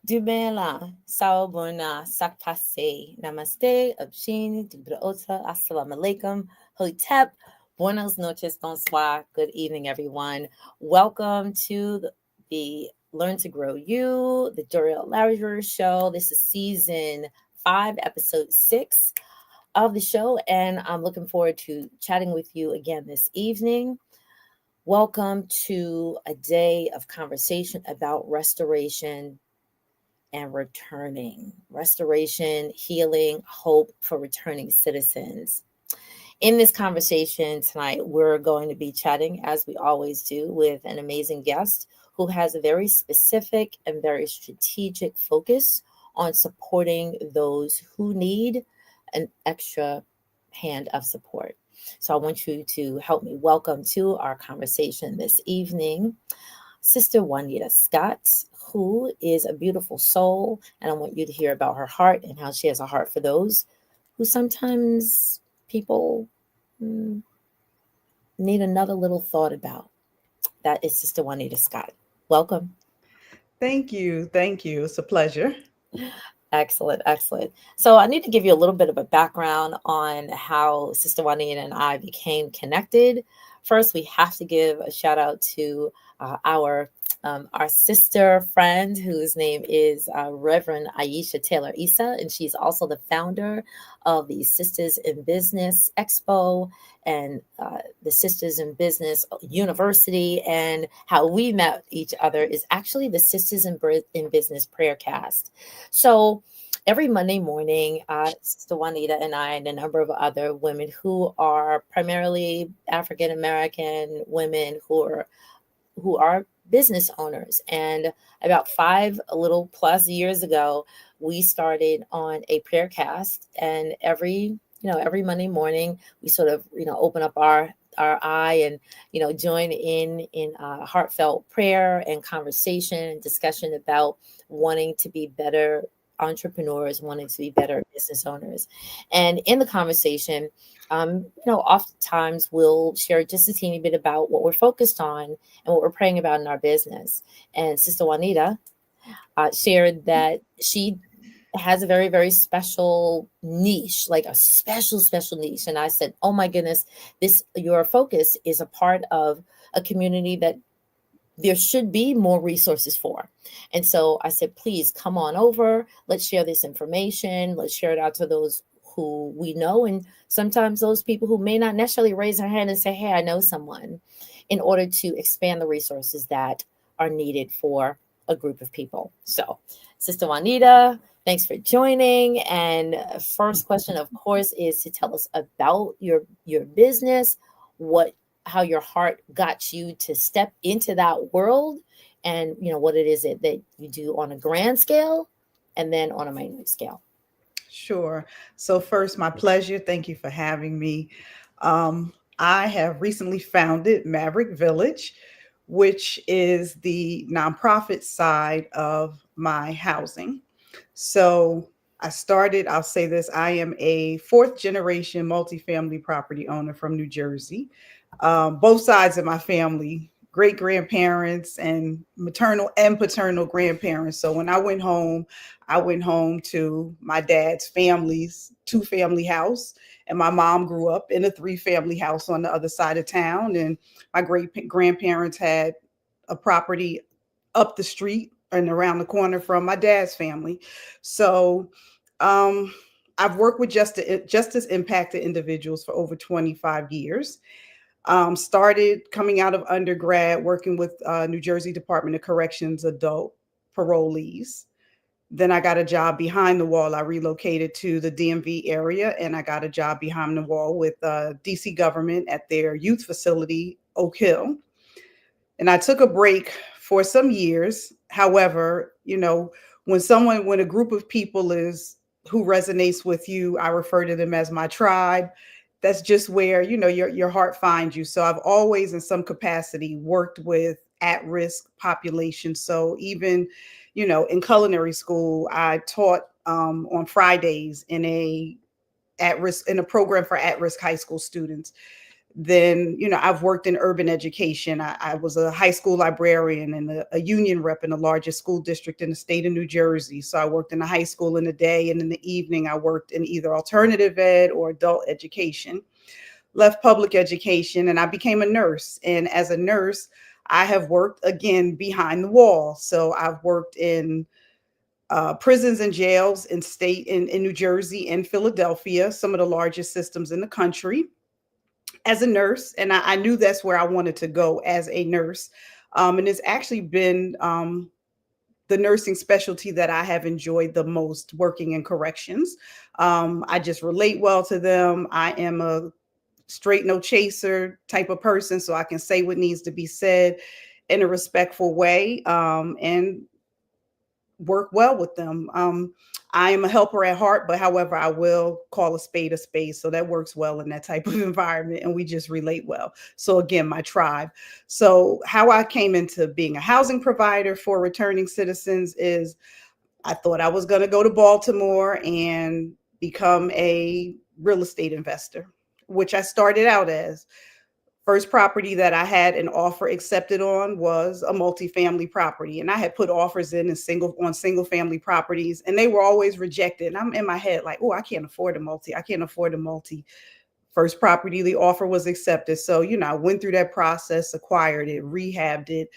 Dumela, Sawubona, Sakpase, Namaste, Abshin, Dubraota, Assalamu alaikum, Hotep, Buenos noches, bonsoir, good evening, everyone. Welcome to the Learn to Grow You, the Doriel Larry Show. This is season 5, episode 6 of the show, and I'm looking forward to chatting with you again this evening. Welcome to a day of conversation about restoration and returning, restoration, healing, hope for returning citizens. In this conversation tonight, we're going to be chatting, as we always do, with an amazing guest who has a very specific and very strategic focus on supporting those who need an extra hand of support. So I want you to help me welcome to our conversation this evening Sister Waunita Scott, who is a beautiful soul. And I want you to hear about her heart and how she has a heart for those who sometimes people mm, need another little thought about. That is Sister Waunita Scott. Welcome. Thank you. Thank you. It's a pleasure. Excellent, excellent. So I need to give you a little bit of a background on how Sister Juanita and I became connected. First, we have to give a shout out to our sister friend whose name is Reverend Aisha Taylor Issa, and she's also the founder of the Sisters in Business Expo and the Sisters in Business University. And how we met each other is actually the Sisters in Business Prayer Cast. So every Monday morning, Sister Juanita and I, and a number of other women who are primarily African American women who are business owners. And about a little plus years ago, we started on a prayer cast, and every Monday morning we sort of open up our eye and join in heartfelt prayer and conversation and discussion about wanting to be better entrepreneurs, wanting to be better business owners. And in the conversation, oftentimes we'll share just a teeny bit about what we're focused on and what we're praying about in our business. And Sister Juanita shared that she has a very, very special niche, like a special niche. And I said, oh my goodness, your focus is a part of a community that there should be more resources for. And so I said, please come on over. Let's share this information. Let's share it out to those who we know. And sometimes those people who may not necessarily raise their hand and say, hey, I know someone, in order to expand the resources that are needed for a group of people. So, Sister Juanita, thanks for joining. And first question, of course, is to tell us about your business, what how your heart got you to step into that world, and what it is that you do on a grand scale and then on a minute scale. Sure. So, first, my pleasure. Thank you for having me. I have recently founded Maverick Village, which is the nonprofit side of my housing. So, I'll say this, I am a fourth generation multifamily property owner from New Jersey. Both sides of my family, great grandparents and maternal and paternal grandparents. So when I went home to my dad's family's two family house. And my mom grew up in a three-family house on the other side of town. And my great grandparents had a property up the street and around the corner from my dad's family. So um, I've worked with justice impacted individuals for over 25 years. Started coming out of undergrad working with New Jersey Department of Corrections adult parolees. Then I got a job behind the wall. I relocated to the DMV area and I got a job behind the wall with DC government at their youth facility, Oak Hill. And I took a break for some years. However, when a group of people is who resonates with you, I refer to them as my tribe. That's just where, your heart finds you. So I've always in some capacity worked with at-risk populations. So even, in culinary school, I taught on Fridays in a program for at-risk high school students. Then, I've worked in urban education. I was a high school librarian and a union rep in the largest school district in the state of New Jersey. So I worked in the high school in the day, and in the evening, I worked in either alternative ed or adult education. Left public education, and I became a nurse. And as a nurse, I have worked again behind the wall. So I've worked in prisons and jails in New Jersey and Philadelphia, some of the largest systems in the country, as a nurse. And I knew that's where I wanted to go as a nurse. And it's actually been the nursing specialty that I have enjoyed the most, working in corrections. I just relate well to them. I am a straight no chaser type of person, so I can say what needs to be said in a respectful way, and work well with them. I am a helper at heart, but however, I will call a spade a spade. So that works well in that type of environment, and we just relate well. So again, my tribe. So how I came into being a housing provider for returning citizens is I thought I was going to go to Baltimore and become a real estate investor, which I started out as. First property that I had an offer accepted on was a multifamily property. And I had put offers in single family properties, and they were always rejected. And I'm in my head like, oh, I can't afford a multi. I can't afford a multi. First property, the offer was accepted. So, I went through that process, acquired it, rehabbed it,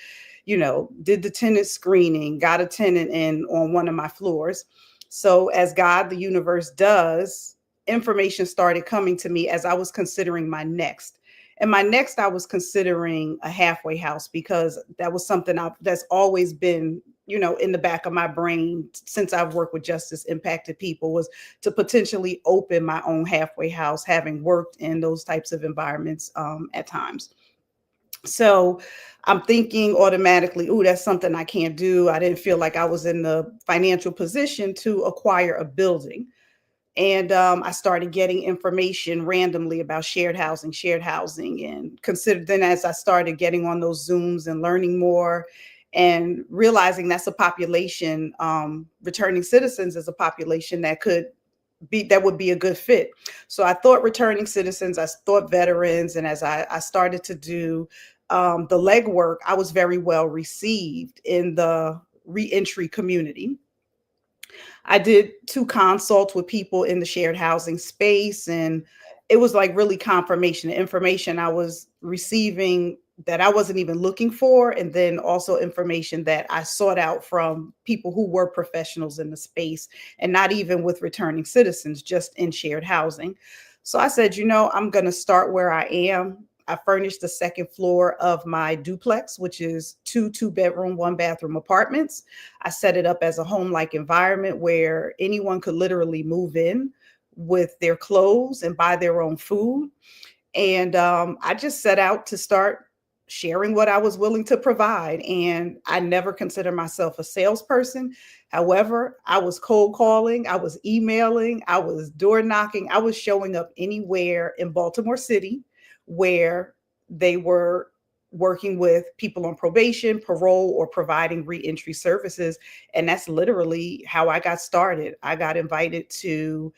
did the tenant screening, got a tenant in on one of my floors. So as God, the universe does, information started coming to me as I was considering my next. And my next, I was considering a halfway house, because that was something that's always been, in the back of my brain since I've worked with justice impacted people, was to potentially open my own halfway house, having worked in those types of environments at times. So I'm thinking automatically, oh, that's something I can't do. I didn't feel like I was in the financial position to acquire a building. And I started getting information randomly about shared housing, and considered. Then as I started getting on those Zooms and learning more and realizing that's a population, returning citizens is a population that would be a good fit. So I thought returning citizens, I thought veterans. And as I started to do the legwork, I was very well received in the reentry community. I did 2 consults with people in the shared housing space, and it was like really confirmation, the information I was receiving that I wasn't even looking for, and then also information that I sought out from people who were professionals in the space, and not even with returning citizens, just in shared housing. So I said, I'm going to start where I am. I furnished the second floor of my duplex, which is 2 2-bedroom, 1-bathroom apartments. I set it up as a home-like environment where anyone could literally move in with their clothes and buy their own food. And I just set out to start sharing what I was willing to provide. And I never consider myself a salesperson. However, I was cold calling, I was emailing, I was door knocking, I was showing up anywhere in Baltimore City where they were working with people on probation, parole, or providing reentry services. And that's literally how I got started. I got invited to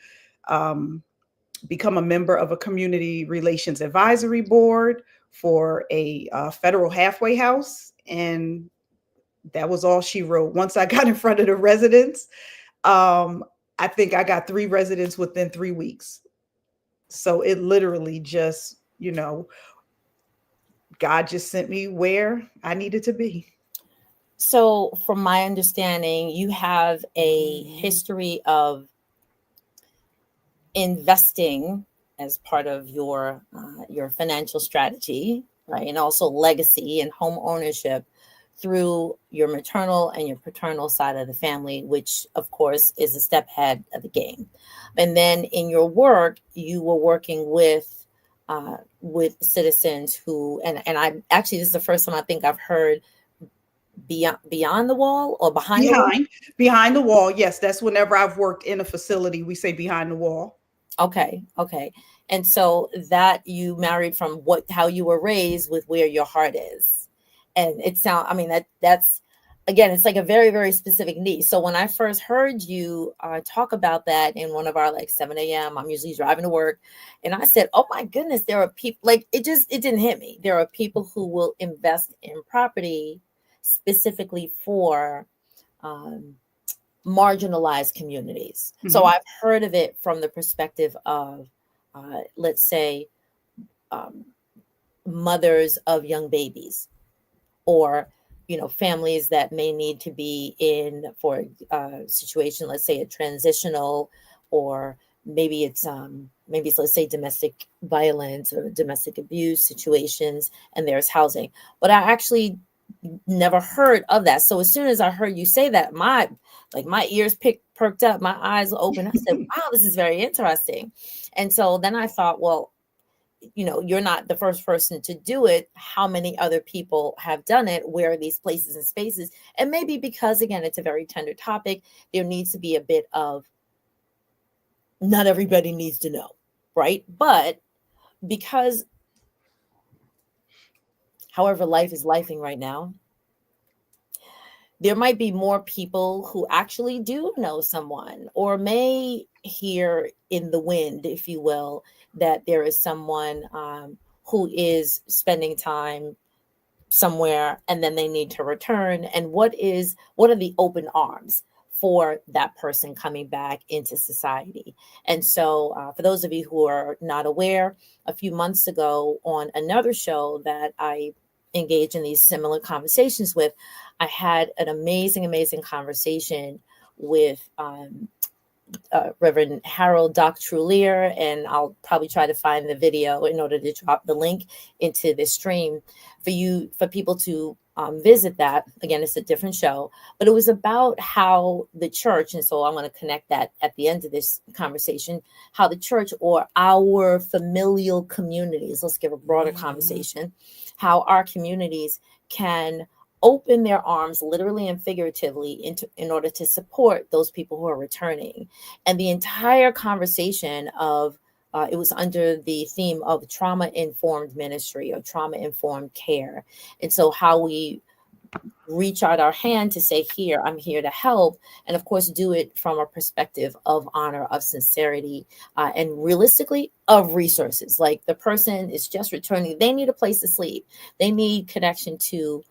become a member of a community relations advisory board for a federal halfway house. And that was all she wrote. Once I got in front of the residents, I think I got 3 residents within 3 weeks. So it literally just, God just sent me where I needed to be. So, from my understanding, you have a history of investing as part of your financial strategy, right? And also legacy and home ownership through your maternal and your paternal side of the family, which of course is a step ahead of the game. And then in your work, you were working with citizens who, and I actually, this is the first time I think I've heard beyond the wall or behind the wall. Behind the wall. Yes. That's whenever I've worked in a facility, we say behind the wall. Okay. And so that you married from how you were raised with where your heart is. And it sounds, I mean, that's again, it's like a very, very specific need. So when I first heard you talk about that in one of our like 7 a.m., I'm usually driving to work, and I said, "Oh my goodness, there are people like it didn't hit me. There are people who will invest in property specifically for um, marginalized communities." So Mhm. I've heard of it from the perspective of, let's say, um, mothers of young babies, or families that may need to be in for a situation, let's say a transitional, or maybe it's, let's say, domestic violence or domestic abuse situations, and there's housing. But I actually never heard of that. So as soon as I heard you say that, my ears perked up, my eyes open. I said, wow, this is very interesting. And so then I thought, well, you're not the first person to do it. How many other people have done it? Where are these places and spaces? And maybe because, again, it's a very tender topic, there needs to be a bit of, not everybody needs to know, right? But because, however, life is lifing right now, there might be more people who actually do know someone, or may hear in the wind, if you will, that there is someone who is spending time somewhere and then they need to return, and what are the open arms for that person coming back into society. And so for those of you who are not aware, a few months ago on another show that I engage in these similar conversations with, I had an amazing conversation with Reverend Harold Doc Trulier, and I'll probably try to find the video in order to drop the link into this stream for people to visit that. Again, it's a different show, but it was about how the church, and so I'm going to connect that at the end of this conversation, how the church or our familial communities, let's give a broader conversation, how our communities can open their arms literally and figuratively in order to support those people who are returning. And the entire conversation of it was under the theme of trauma informed ministry or trauma informed care. And so how we reach out our hand to say, here, I'm here to help. And of course, do it from a perspective of honor, of sincerity, and realistically of resources. Like the person is just returning, they need a place to sleep, they need connection to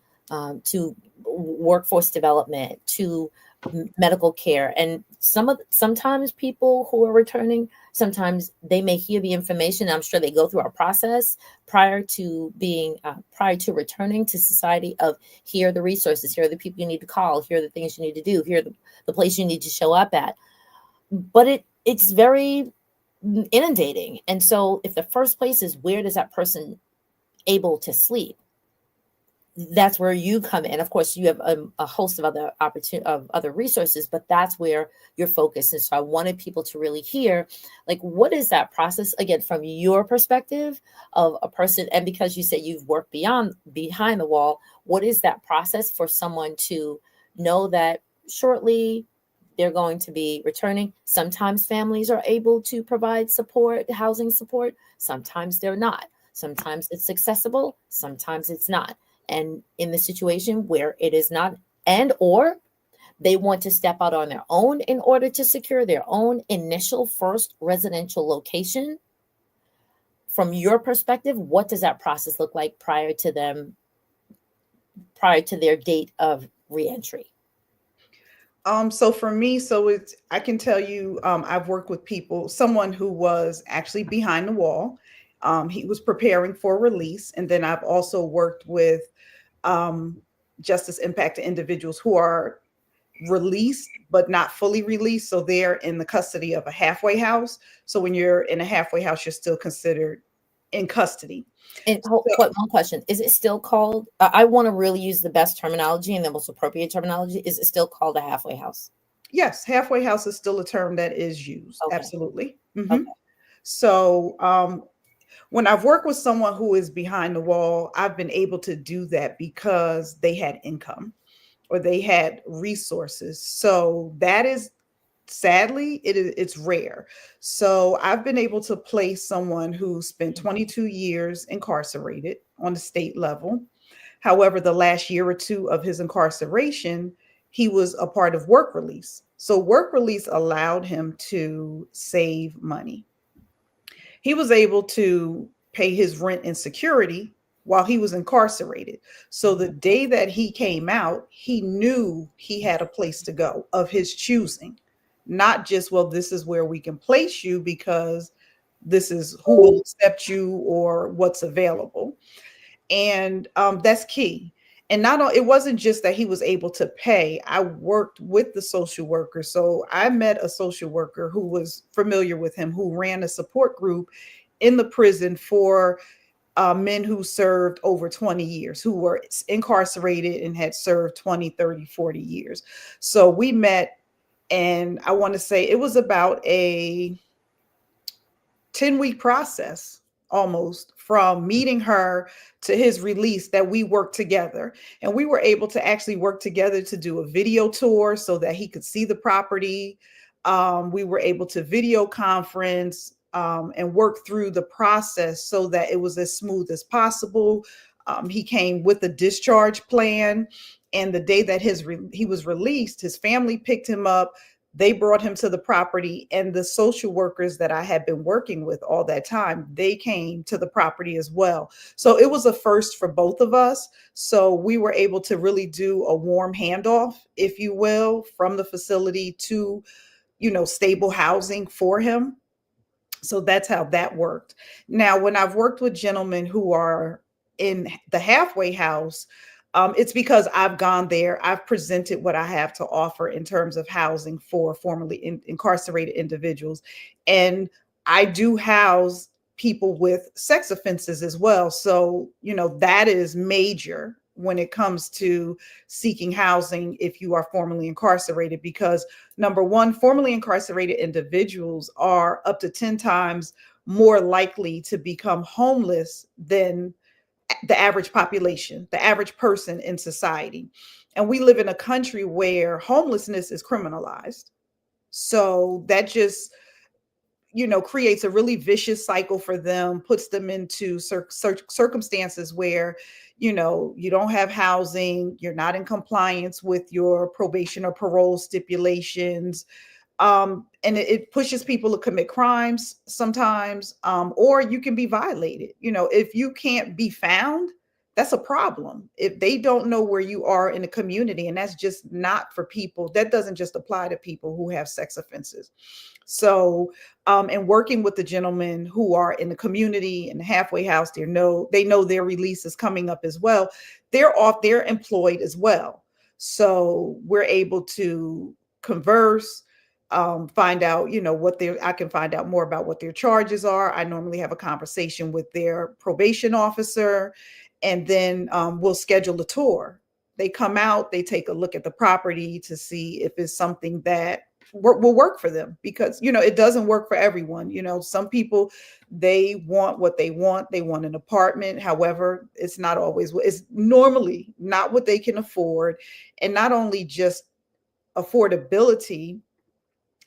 workforce development, to medical care. And sometimes people who are returning, sometimes they may hear the information. I'm sure they go through a process prior to returning to society of, here are the resources, here are the people you need to call, here are the things you need to do, here are the place you need to show up at. But it's very inundating. And so if the first place is, where does that person able to sleep, that's where you come in. Of course, you have a host of other other resources, but that's where your focus is. So I wanted people to really hear, like, what is that process, again, from your perspective of a person? And because you said you've worked behind the wall, what is that process for someone to know that shortly they're going to be returning? Sometimes families are able to provide support, housing support. Sometimes they're not. Sometimes it's accessible. Sometimes it's not. And in the situation where it is not, and or they want to step out on their own in order to secure their own initial first residential location, from your perspective, what does that process look like prior to their date of reentry? So for me, so it's I can tell you, I've worked with people, someone who was actually behind the wall. He was preparing for release, and then I've also worked with um, justice impacted individuals who are released but not fully released. So they're in the custody of a halfway house. So when you're in a halfway house, you're still considered in custody. And So, what one question, is it still called, I want to really use the best terminology and the most appropriate terminology, is it still called a halfway house? yes, halfway house is still a term that is used. Okay. Absolutely. Okay. So when I've worked with someone who is behind the wall, I've been able to do that because they had income or they had resources. So that is, sadly, it's rare. So I've been able to place someone who spent 22 years incarcerated on the state level. However, the last year or two of his incarceration, he was a part of work release. So work release allowed him to save money. He was able to pay his rent and security while he was incarcerated. So the day that he came out, he knew he had a place to go of his choosing, not just, well, this is where we can place you because this is who will accept you or what's available. And that's key. And not it wasn't just that he was able to pay. I worked with the social worker, so I met a social worker who was familiar with him, who ran a support group in the prison for men who served over 20 years, who were incarcerated and had served 20, 30, 40 years. So we met, and I want to say it was about a 10-week process, almost, from meeting her to his release, that we worked together. And we were able to actually work together to do a video tour so that he could see the property. We were able to video conference and work through the process so that it was as smooth as possible. He came with a discharge plan. And the day that he was released, his family picked him up. They brought him to the property, and the social workers that I had been working with all that time, they came to the property as well. So it was a first for both of us. So we were able to really do a warm handoff, if you will, from the facility to, stable housing for him. So that's how that worked. Now, when I've worked with gentlemen who are in the halfway house, it's because I've gone there. I've presented what I have to offer in terms of housing for formerly incarcerated individuals. And I do house people with sex offenses as well. So, that is major when it comes to seeking housing if you are formerly incarcerated, because number one, formerly incarcerated individuals are up to 10 times more likely to become homeless than the average population, the average person in society. And we live in a country where homelessness is criminalized. So that just, creates a really vicious cycle for them, puts them into circumstances where, you don't have housing, you're not in compliance with your probation or parole stipulations. And it pushes people to commit crimes sometimes, or you can be violated. If you can't be found, that's a problem. If they don't know where you are in the community, and that's just not for people, that doesn't just apply to people who have sex offenses. So, and working with the gentlemen who are in the community in the halfway house, they know their release is coming up as well. They're employed as well. So we're able to converse, find out, I can find out more about what their charges are. I normally have a conversation with their probation officer, and then we'll schedule a tour. They come out, they take a look at the property to see if it's something that will work for them, because it doesn't work for everyone. Some people, they want what they want. They want an apartment. However, it's normally not what they can afford. And not only just affordability.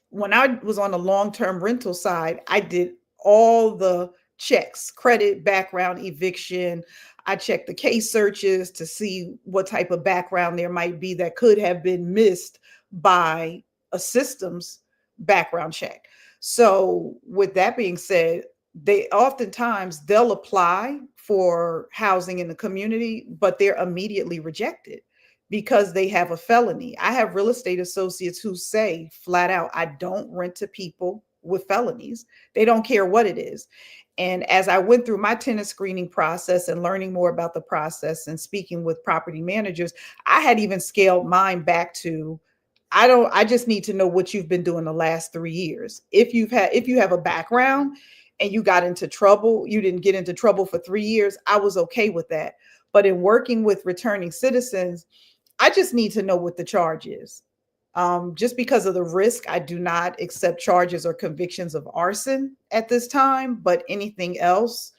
When I was on the long-term rental side, I did all the checks: credit, background, eviction. I checked the case searches to see what type of background there might be that could have been missed by a systems background check. So with that being said, they'll apply for housing in the community, but they're immediately rejected because they have a felony. I have real estate associates who say flat out, I don't rent to people with felonies. They don't care what it is. And as I went through my tenant screening process and learning more about the process and speaking with property managers, I had even scaled mine back to, I just need to know what you've been doing the last 3 years. If you have a background and you didn't get into trouble for 3 years, I was okay with that. But in working with returning citizens, I just need to know what the charge is. Just because of the risk, I do not accept charges or convictions of arson at this time, but anything else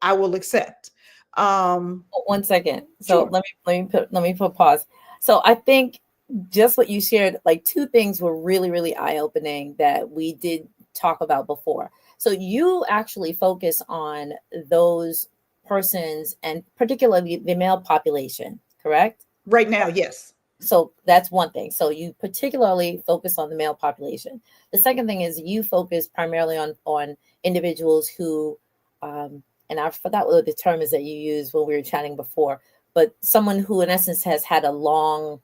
I will accept. 1 second. So Sure. let me put pause. So I think just what you shared, like two things were really, really eye-opening that we did talk about before. So you actually focus on those persons, and particularly the male population, correct? Right now, yes. So that's one thing. So you particularly focus on the male population. The second thing is you focus primarily on individuals who, and I forgot what the term is that you used when we were chatting before, but someone who in essence has had a long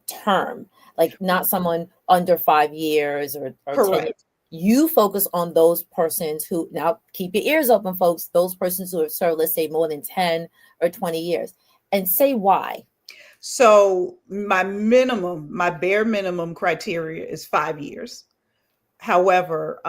term, like not someone under 5 years or 10 years. Correct. You focus on those persons who, now keep your ears open, folks, those persons who have served, let's say, more than 10 or 20 years, and say why. So my bare minimum criteria is 5 years. However,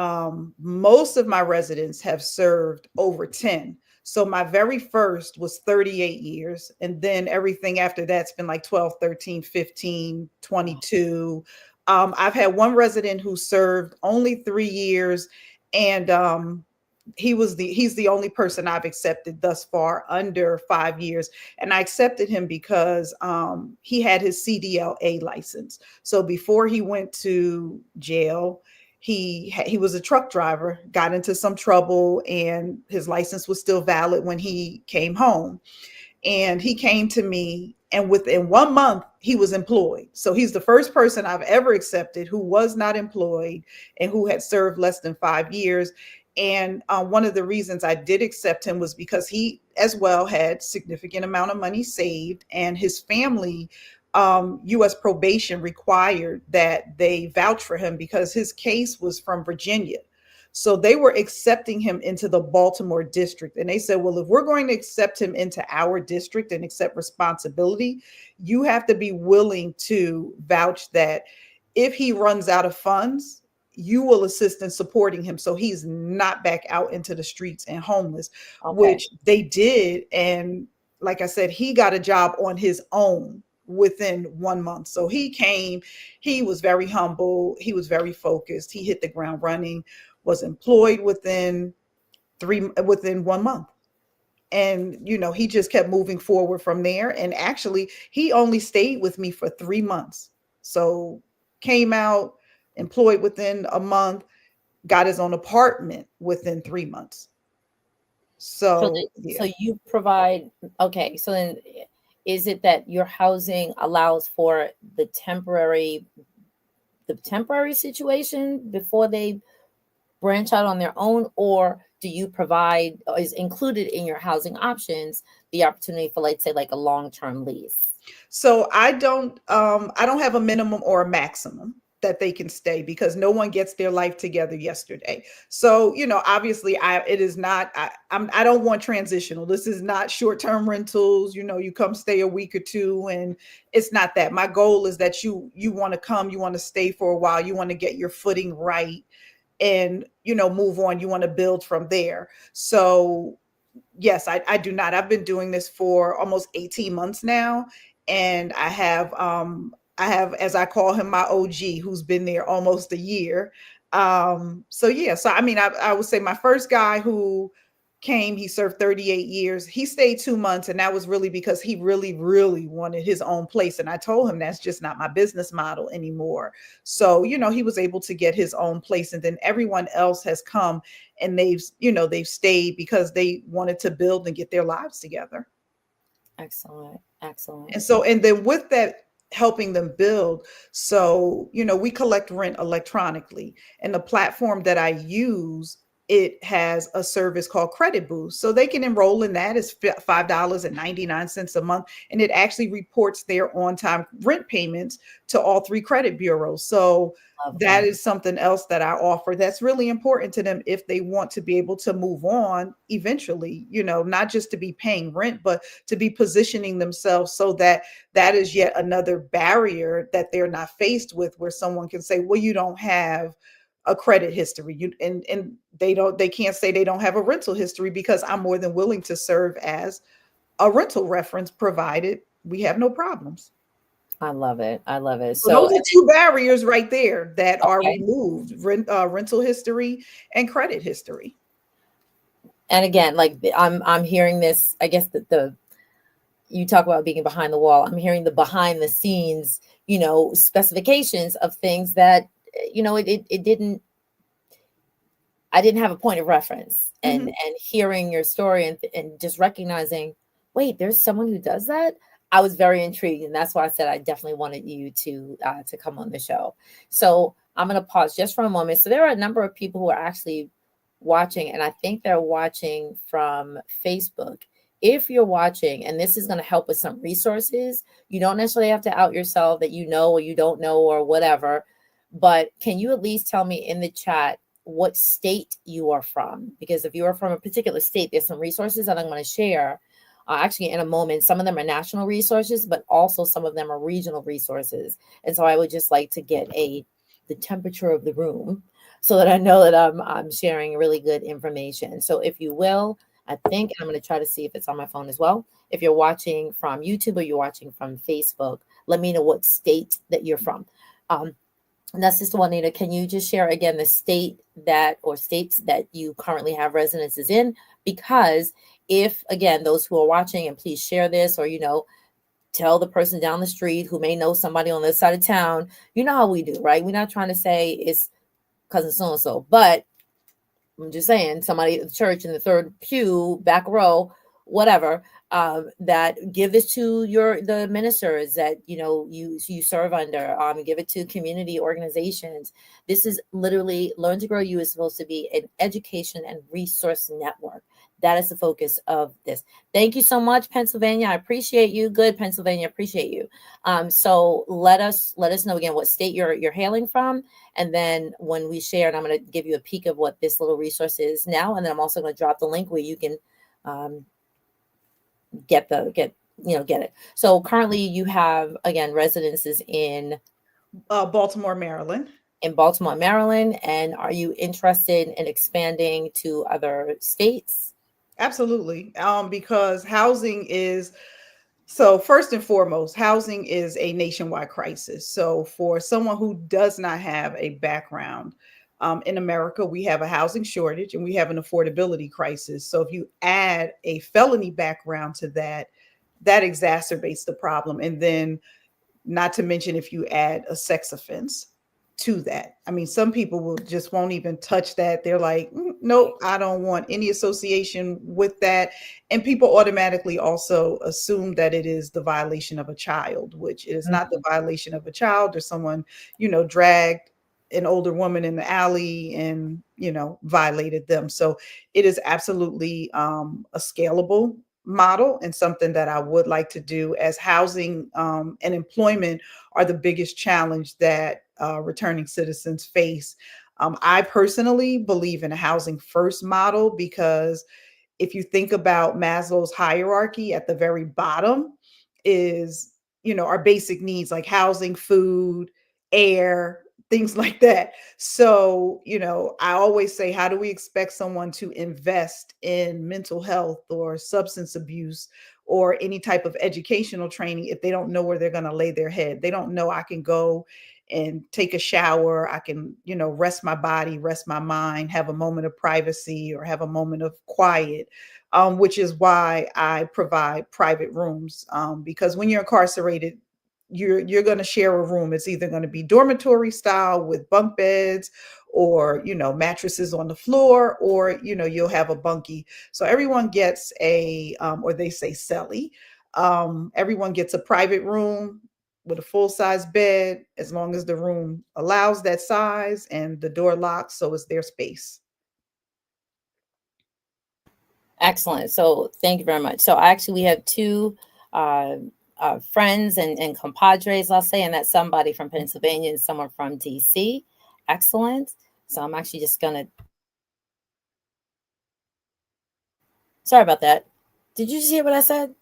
most of my residents have served over 10. So my very first was 38 years. And then everything after that's been like 12, 13, 15, 22. I've had one resident who served only 3 years. And he's the only person I've accepted thus far under 5 years. And I accepted him because he had his CDLA license. So before he went to jail, he was a truck driver, got into some trouble, and his license was still valid when he came home. And he came to me, and within 1 month he was employed. So he's the first person I've ever accepted who was not employed and who had served less than 5 years. And one of the reasons I did accept him was because he as well had significant amount of money saved, and his family, U.S. probation required that they vouch for him because his case was from Virginia. So they were accepting him into the Baltimore district. And they said, well, if we're going to accept him into our district and accept responsibility, you have to be willing to vouch that if he runs out of funds, you will assist in supporting him so he's not back out into the streets and homeless, Okay. which they did. And like I said, he got a job on his own within 1 month. So he came, he was very humble, he was very focused, he hit the ground running, was employed within 1 month. And he just kept moving forward from there. And actually he only stayed with me for 3 months. So came out, employed within a month, got his own apartment within 3 months. So, So yeah. so you provide, okay. So then, is it that your housing allows for the temporary situation before they branch out on their own, or do you provide, or is included in your housing options the opportunity for, let's say, like a long-term lease? So I don't have a minimum or a maximum that they can stay because no one gets their life together yesterday. So, obviously it is not, I don't want transitional. This is not short-term rentals. You come stay a week or two, and it's not that. My goal is that you want to come, you want to stay for a while, you want to get your footing right and, move on. You want to build from there. So yes, I do not. I've been doing this for almost 18 months now. And I have, as I call him, my OG, who's been there almost a year. So yeah, so I mean, I would say my first guy who came, he served 38 years. He stayed 2 months, and that was really because he really, really wanted his own place. And I told him that's just not my business model anymore. So, he was able to get his own place. And then everyone else has come and they've stayed because they wanted to build and get their lives together. Excellent, excellent. And then with that, helping them build. So, we collect rent electronically, and the platform that I use, it has a service called Credit Boost. So they can enroll in that. It's $5.99 a month. And it actually reports their on-time rent payments to all three credit bureaus. So that Lovely. is something else that I offer that's really important to them if they want to be able to move on eventually, not just to be paying rent, but to be positioning themselves so that that is yet another barrier that they're not faced with, where someone can say, well, you don't have a credit history. And they can't say they don't have a rental history, because I'm more than willing to serve as a rental reference, provided we have no problems. I love it. I love it. So So, those are two barriers right there that are okay. removed: rental history and credit history. And again, like I'm hearing this, I guess the you talk about being behind the wall. I'm hearing the behind the scenes, specifications of things that, it didn't, I didn't have a point of reference, Hmm. and hearing your story and just recognizing, wait, there's someone who does that. I was very intrigued, and that's why I said I definitely wanted you to come on the show. So I'm going to pause just for a moment. So there are a number of people who are actually watching, and I think they're watching from Facebook. If you're watching, and this is going to help with some resources, you don't necessarily have to out yourself that you know or you don't know or whatever, but can you at least tell me in the chat what state you are from? Because if you are from a particular state, there's some resources that I'm going to share. Actually, in a moment, some of them are national resources, but also some of them are regional resources. And so I would just like to get the temperature of the room so that I know that I'm sharing really good information. So if you will, I think, and I'm going to try to see if it's on my phone as well. If you're watching from YouTube or you're watching from Facebook, let me know what state that you're from. Now, Sister Juanita, can you just share again the state that or states that you currently have residences in? Because if, again, those who are watching, and please share this, or, tell the person down the street who may know somebody on this side of town, you know how we do, right? We're not trying to say it's cousin so-and-so, but I'm just saying somebody at the church in the third pew, back row, whatever, that give this to the ministers that you serve under. Give it to community organizations. This is literally Learn to Grow You is supposed to be an education and resource network. That is the focus of this. Thank you so much, Pennsylvania. I appreciate you. Good, Pennsylvania. Appreciate you. So let us know again what state you're hailing from, and then when we share, and I'm going to give you a peek of what this little resource is now, and then I'm also going to drop the link where you can get it. So currently, you have again residences in Baltimore, Maryland. Baltimore, Maryland, and are you interested in expanding to other states? Absolutely. Because housing is, so first and foremost, housing is a nationwide crisis. So for someone who does not have a background in America, we have a housing shortage and we have an affordability crisis. So if you add a felony background to that, that exacerbates the problem. And then not to mention if you add a sex offense to that. I mean, some people will just won't even touch that. They're like, nope, I don't want any association with that. And people automatically also assume that it is the violation of a child, which is not the violation of a child or someone, dragged an older woman in the alley and, violated them. So it is absolutely a scalable model and something that I would like to do, as housing and employment are the biggest challenge that returning citizens face. I personally believe in a housing first model because if you think about Maslow's hierarchy, at the very bottom is, our basic needs like housing, food, air, things like that. So, I always say, how do we expect someone to invest in mental health or substance abuse or any type of educational training if they don't know where they're going to lay their head? They don't know I can go and take a shower. I can, rest my body, rest my mind, have a moment of privacy or have a moment of quiet, which is why I provide private rooms. Because when you're incarcerated, you're going to share a room. It's either going to be dormitory style with bunk beds or, mattresses on the floor, or, you'll have a bunkie. So everyone gets or they say celly. Everyone gets a private room with a full size bed, as long as the room allows that size and the door locks. So it's their space. Excellent. So thank you very much. So actually, we have two friends and compadres, I'll say, and that's somebody from Pennsylvania and someone from DC. Excellent. So I'm actually just going to. Sorry about that. Did you just hear what I said?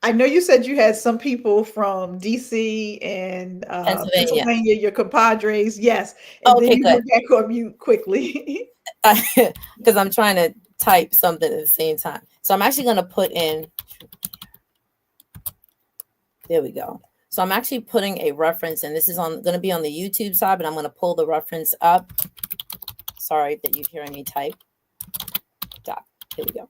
I know you said you had some people from DC and Pennsylvania. Pennsylvania, your compadres. Yes. And then Okay, you good. went back on mute quickly. Because I'm trying to type something at the same time. So I'm actually going to put in. There we go. So I'm actually putting a reference, and this is going to be on the YouTube side, but I'm going to pull the reference up. Sorry that you're hearing me type. Here we go.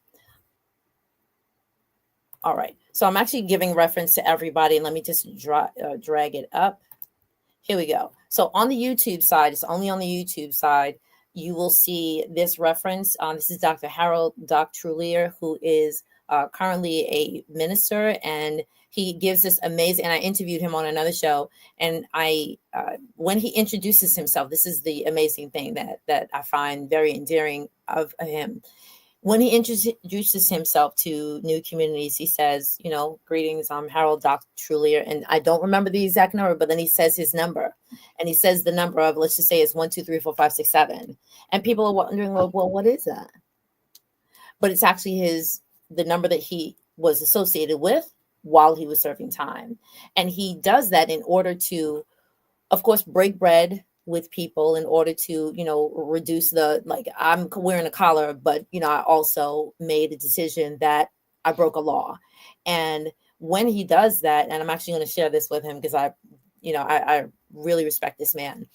All right. So I'm actually giving reference to everybody, and let me just drag it up. Here we go. So on the YouTube side, it's only on the YouTube side. you will see this reference. This is Dr. Harold Doc Trulier, who is currently a minister, and he gives this amazing, and I interviewed him on another show, and when he introduces himself, this is the amazing thing that I find very endearing of him. When he introduces himself to new communities, he says, greetings, I'm Harold Doc Trulier. And I don't remember the exact number, but then he says his number. And he says the number of, let's just say it's 1, 2, 3, 4, 5, 6, 7. And people are wondering, well, what is that? But it's actually the number that he was associated with while he was serving time. And he does that in order to, of course, break bread with people, in order to, reduce I'm wearing a collar, but, I also made a decision that I broke a law. And when he does that, and I'm actually going to share this with him because I really respect this man.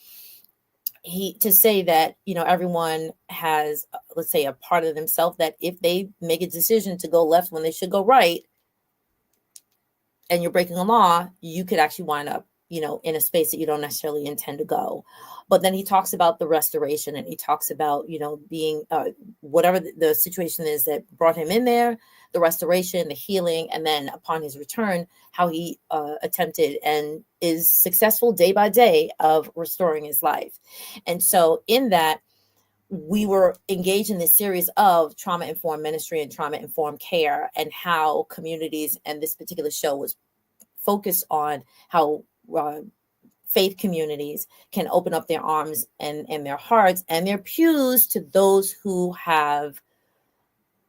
To say that, everyone has, let's say, a part of themselves that if they make a decision to go left when they should go right, and you're breaking a law, you could actually wind up, in a space that you don't necessarily intend to go. But then he talks about the restoration, and he talks about, being whatever the situation is that brought him in there, the restoration, the healing, and then upon his return, how he attempted and is successful day by day of restoring his life. And so in that, we were engaged in this series of trauma-informed ministry and trauma-informed care, and how communities, and this particular show was focused on how faith communities can open up their arms and their hearts and their pews to those who have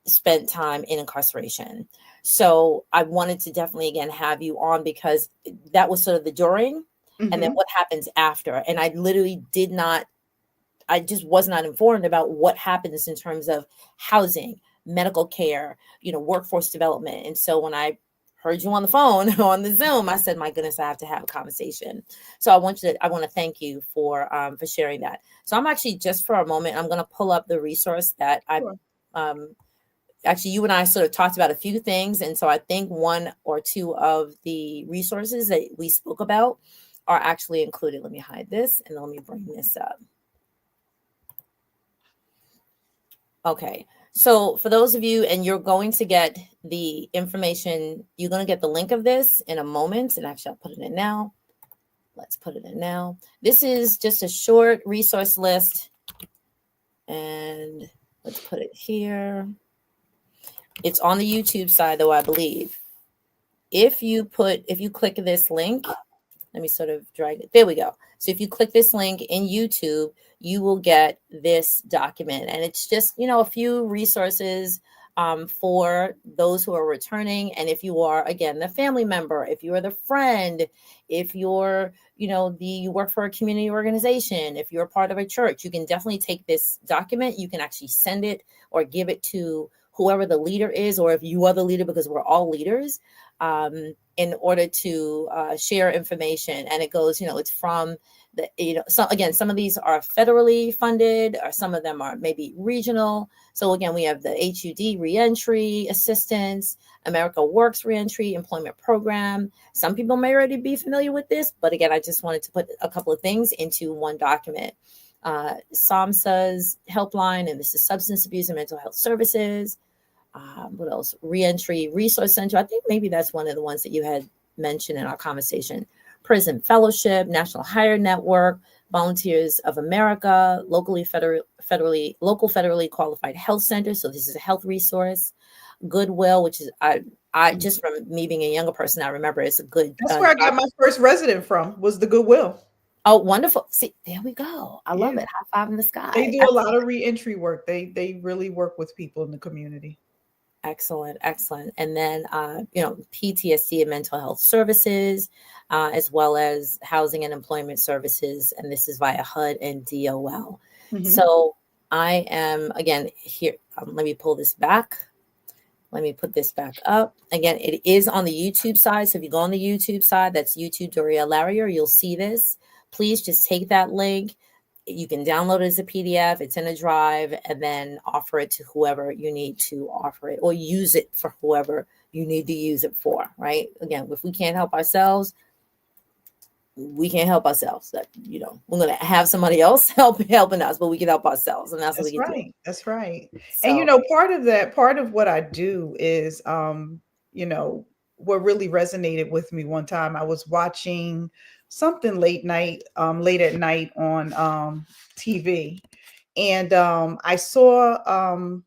spent time in incarceration. So I wanted to definitely, again, have you on, because that was sort of the during, and then what happens after. And I literally just was not informed about what happens in terms of housing, medical care, workforce development. And so when I heard you on the phone on the Zoom, I said, my goodness, I have to have a conversation. So I want to thank you for sharing that. So I'm actually, just for a moment, I'm going to pull up the resource that actually, you and I sort of talked about a few things. And so I think 1 or 2 of the resources that we spoke about are actually included. Let me hide this and let me bring this up. Okay. So for those of you, and you're going to get the information, you're going to get the link of this in a moment. And actually, I'll put it in now. Let's put it in now. This is just a short resource list. And let's put it here. It's on the YouTube side, though, I believe. If you click this link, let me sort of drag it. There we go. So if you click this link in YouTube, you will get this document. And it's just, a few resources for those who are returning. And if you are, again, the family member, if you are the friend, if you're, you work for a community organization, if you're part of a church, you can definitely take this document. You can actually send it or give it to whoever the leader is, or if you are the leader, because we're all leaders, in order to share information. And it goes, it's from some of these are federally funded, or some of them are maybe regional. So again, we have the HUD reentry assistance, America Works reentry employment program. Some people may already be familiar with this, but again, I just wanted to put a couple of things into one document. SAMHSA's helpline, and this is substance abuse and mental health services. What else? Reentry Resource Center. I think maybe that's one of the ones that you had mentioned in our conversation. Prison Fellowship, National Hire Network, Volunteers of America, local federally qualified health centers. So this is a health resource. Goodwill, which is I just from me being a younger person, I remember it's a good. That's where I got my first resident from, was the Goodwill. Oh, wonderful. See, there we go. I love it. High five in the sky. They do a lot of reentry work. They really work with people in the community. Excellent. And then, PTSD and mental health services, as well as housing and employment services. And this is via HUD and DOL. So I am, again, here. Let me pull this back. Let me put this back up. Again, it is on the YouTube side. So if you go on the YouTube side, that's YouTube Doria Larrier, you'll see this. Please just take that link. You can download it as a PDF. It's in a drive, and then offer it to whoever you need to offer it, or use it for whoever you need to use it for, right? Again, if we can't help ourselves, we can't help ourselves. That, we're gonna have somebody else helping us, but we can help ourselves, and that's what we That's can do. right. That's right. And So part of what I do is you know, what really resonated with me one time, I was watching something late at night on TV. And I saw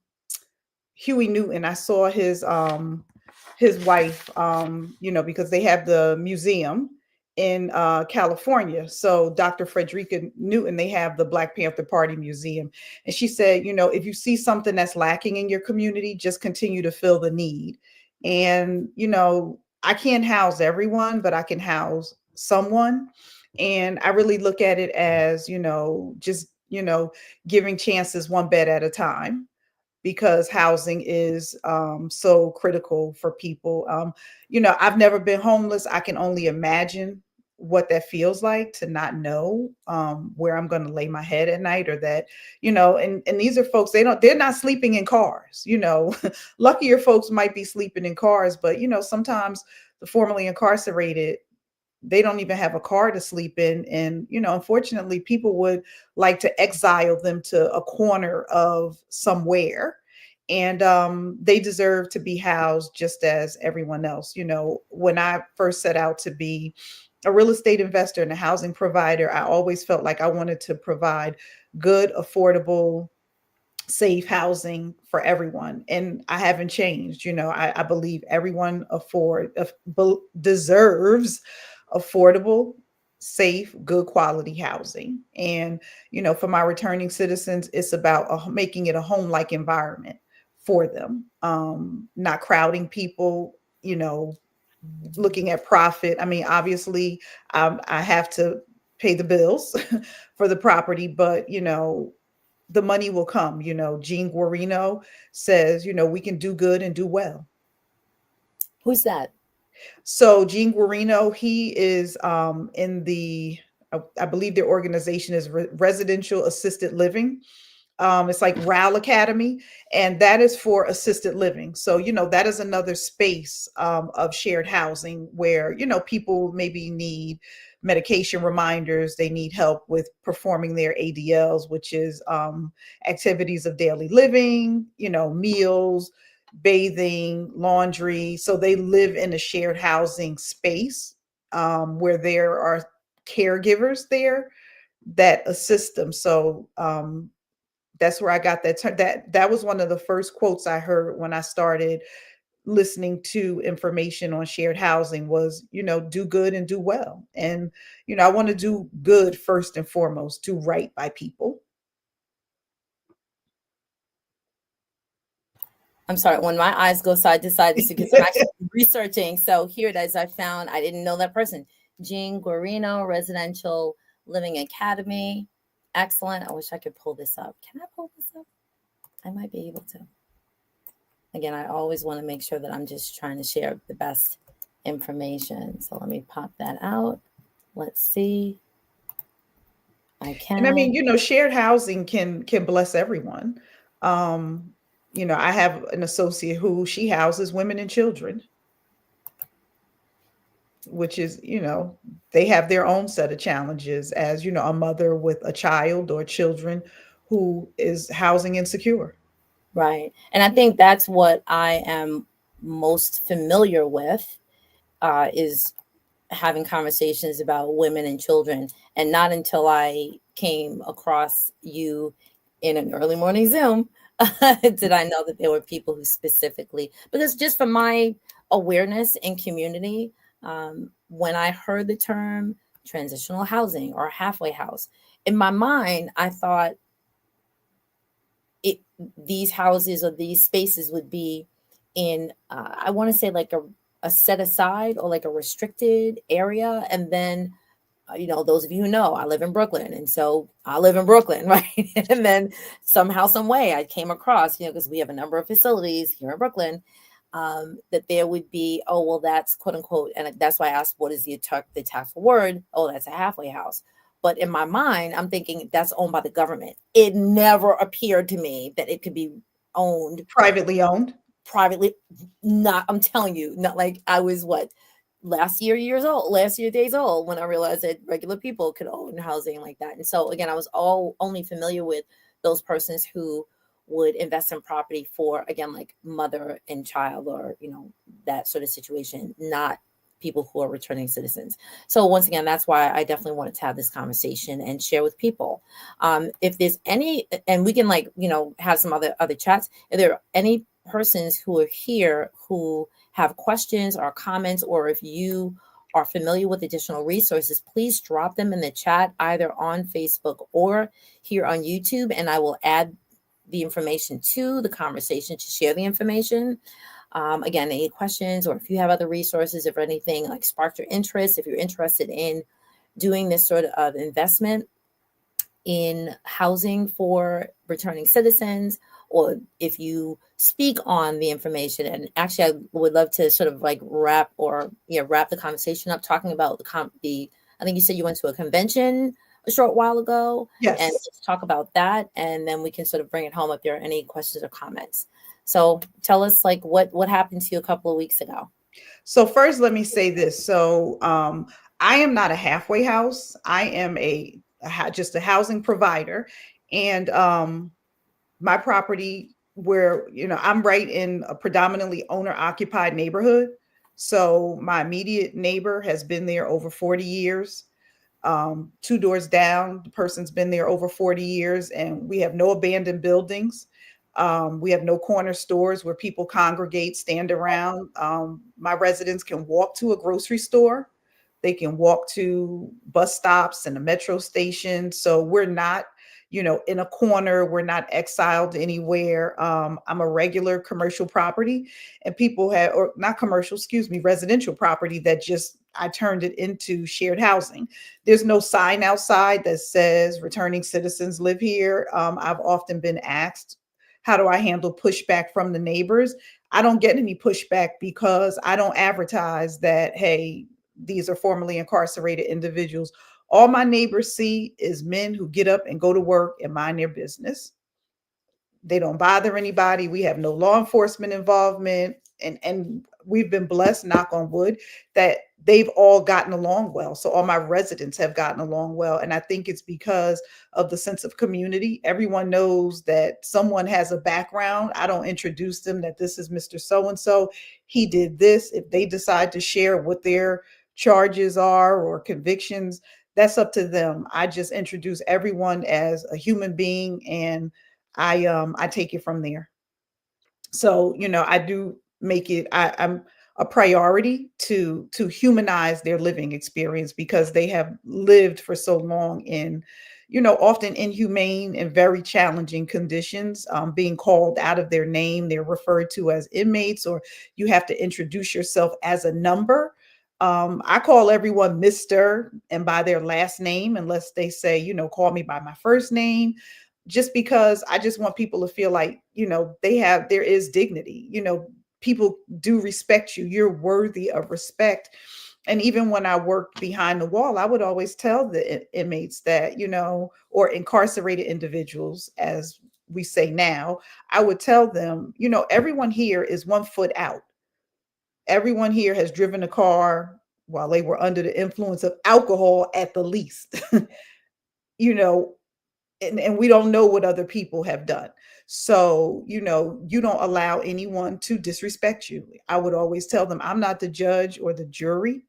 Huey Newton. I saw his wife, because they have the museum in California. So Dr. Frederica Newton, they have the Black Panther Party Museum. And she said, if you see something that's lacking in your community, just continue to fill the need. And, I can't house everyone, but I can house someone. And I really look at it as, just, giving chances one bed at a time, because housing is so critical for people. I've never been homeless. I can only imagine what that feels like to not know where I'm going to lay my head at night, or that, and these are folks, they're not sleeping in cars. Luckier folks might be sleeping in cars, but, sometimes the formerly incarcerated, they don't even have a car to sleep in. And, unfortunately, people would like to exile them to a corner of somewhere. And they deserve to be housed just as everyone else. When I first set out to be a real estate investor and a housing provider, I always felt like I wanted to provide good, affordable, safe housing for everyone. And I haven't changed. I believe everyone deserves affordable, safe, good quality housing. And, for my returning citizens, it's about making it a home-like environment for them, not crowding people, looking at profit. I mean, obviously, I have to pay the bills for the property, but, the money will come. Gene Guarino says, we can do good and do well. who's that? So Gene Guarino, he is in I believe their organization is Residential Assisted Living. It's like RAL Academy, and that is for assisted living. So, that is another space of shared housing where, people maybe need medication reminders. They need help with performing their ADLs, which is activities of daily living, meals, bathing, laundry. So they live in a shared housing space where there are caregivers there that assist them. So, that's where I got that that was one of the first quotes I heard when I started listening to information on shared housing was, do good and do well. And, I want to do good first and foremost, do right by people. I'm sorry, when my eyes go side to side, it's because I'm actually researching. So here it is. I found, I didn't know that person. Jean Guarino, Residential Living Academy. Excellent. I wish I could pull this up. Can I pull this up? I might be able to. Again, I always want to make sure that I'm just trying to share the best information. So let me pop that out. Let's see. I can. And I mean, shared housing can bless everyone. Um, I have an associate who she houses women and children, which is, they have their own set of challenges as, a mother with a child or children who is housing insecure. Right. And I think that's what I am most familiar with, is having conversations about women and children. And not until I came across you in an early morning Zoom did I know that there were people who specifically, because just from my awareness in community, when I heard the term transitional housing or halfway house, in my mind, I thought it these houses or these spaces would be in, I want to say like a set aside or like a restricted area. And then, those of you who know, I live in Brooklyn. And so I live in Brooklyn, right? And then somehow, some way I came across, because we have a number of facilities here in Brooklyn, that there would be, oh, well, that's quote unquote. And that's why I asked, what is the tactful word? Oh, that's a halfway house. But in my mind, I'm thinking that's owned by the government. It never appeared to me that it could be owned Privately owned. privately. Not, I'm telling you, not like I was what, last year days old when I realized that regular people could own housing like that. And so again, I was all only familiar with those persons who would invest in property for, again, like mother and child, or that sort of situation, not people who are returning citizens. So once again, that's why I definitely wanted to have this conversation and share with people. If there's any, and we can, like, have some other chats, if there are any persons who are here who have questions or comments, or if you are familiar with additional resources, please drop them in the chat either on Facebook or here on YouTube, and I will add the information to the conversation to share the information. Again, any questions, or if you have other resources, if anything like sparked your interest, if you're interested in doing this sort of investment in housing for returning citizens, or if you speak on the information. And actually, I would love to sort of like wrap the conversation up talking about the I think you said you went to a convention a short while ago, and Yes. let's talk about that, and then we can sort of bring it home if there are any questions or comments. So tell us, like, what happened to you a couple of weeks ago. So first, let me say this. So I am not a halfway house. I am just a housing provider, and my property, where I'm right in a predominantly owner occupied neighborhood. So my immediate neighbor has been there over 40 years. Two doors down, the person's been there over 40 years, and we have no abandoned buildings. We have no corner stores where people congregate, stand around. My residents can walk to a grocery store. They can walk to bus stops and a metro station. So we're not, in a corner. We're not exiled anywhere. I'm a regular commercial property, and people have, or not commercial, excuse me, residential property that just I turned it into shared housing. There's no sign outside that says returning citizens live here. I've often been asked, how do I handle pushback from the neighbors? I don't get any pushback because I don't advertise that, hey, these are formerly incarcerated individuals. All my neighbors see is men who get up and go to work and mind their business. They don't bother anybody. We have no law enforcement involvement. And we've been blessed, knock on wood, that they've all gotten along well. So all my residents have gotten along well. And I think it's because of the sense of community. Everyone knows that someone has a background. I don't introduce them that this is Mr. So and so. He did this. If they decide to share what their charges are or convictions, that's up to them. I just introduce everyone as a human being, and I take it from there. So I do make it, I'm a priority to humanize their living experience, because they have lived for so long in often inhumane and very challenging conditions, being called out of their name. They're referred to as inmates, or you have to introduce yourself as a number. I call everyone Mr. and by their last name, unless they say, call me by my first name, just because I just want people to feel like, there is dignity. People do respect you. You're worthy of respect. And even when I worked behind the wall, I would always tell the inmates that, or incarcerated individuals, as we say now, I would tell them, everyone here is 1 foot out. Everyone here has driven a car while they were under the influence of alcohol at the least. you know, and we don't know what other people have done. So, you don't allow anyone to disrespect you. I would always tell them, I'm not the judge or the jury.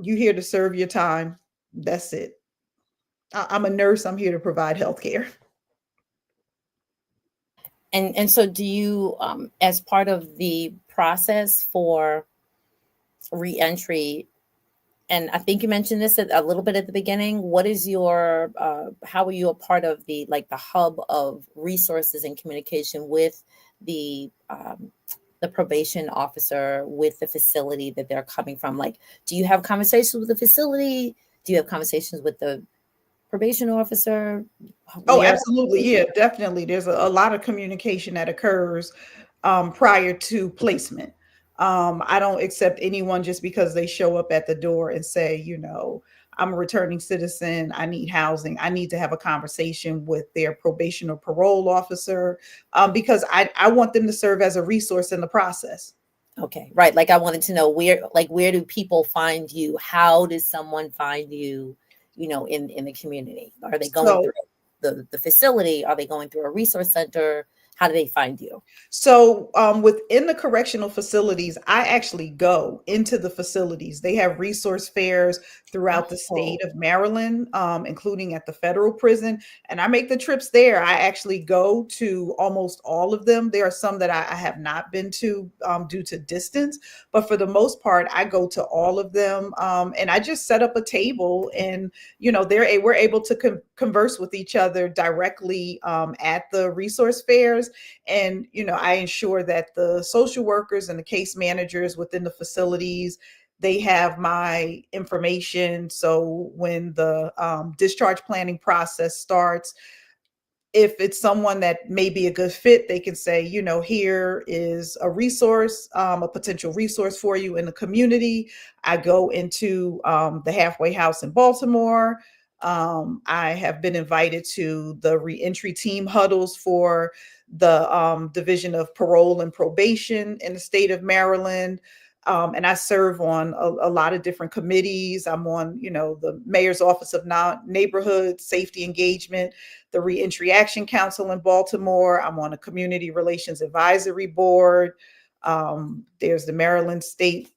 You here to serve your time. That's it. I'm a nurse. I'm here to provide health care. And so do you, as part of the process for reentry, and I think you mentioned this a little bit at the beginning, what is your, how are you a part of the hub of resources and communication with the, the probation officer, with the facility that they're coming from? Like, do you have conversations with the facility? Do you have conversations with the probation officer? Oh, Where? absolutely. Yeah, definitely. There's a lot of communication that occurs prior to placement. I don't accept anyone just because they show up at the door and say, I'm a returning citizen. I need housing. I need to have a conversation with their probation or parole officer, because I want them to serve as a resource in the process. Okay, right. Like I wanted to know where do people find you? How does someone find you, in the community? Are they going through So the facility? Are they going through a resource center? How do they find you? Within the correctional facilities, I actually go into the facilities. They have resource fairs throughout the Oh, state of Maryland, including at the federal prison. And I make the trips there. I actually go to almost all of them. There are some that I have not been to due to distance, but for the most part, I go to all of them. And I just set up a table, and we're able to converse with each other directly at the resource fairs. And I ensure that the social workers and the case managers within the facilities, they have my information, so when the discharge planning process starts, if it's someone that may be a good fit, they can say, here is a resource, a potential resource for you in the community. I go into the halfway house in Baltimore. I have been invited to the reentry team huddles for the Division of Parole and Probation in the state of Maryland. And I serve on a lot of different committees. I'm on, the Mayor's Office of Neighborhood Safety Engagement, the Reentry Action Council in Baltimore. I'm on a Community Relations Advisory Board. There's the Maryland Statewide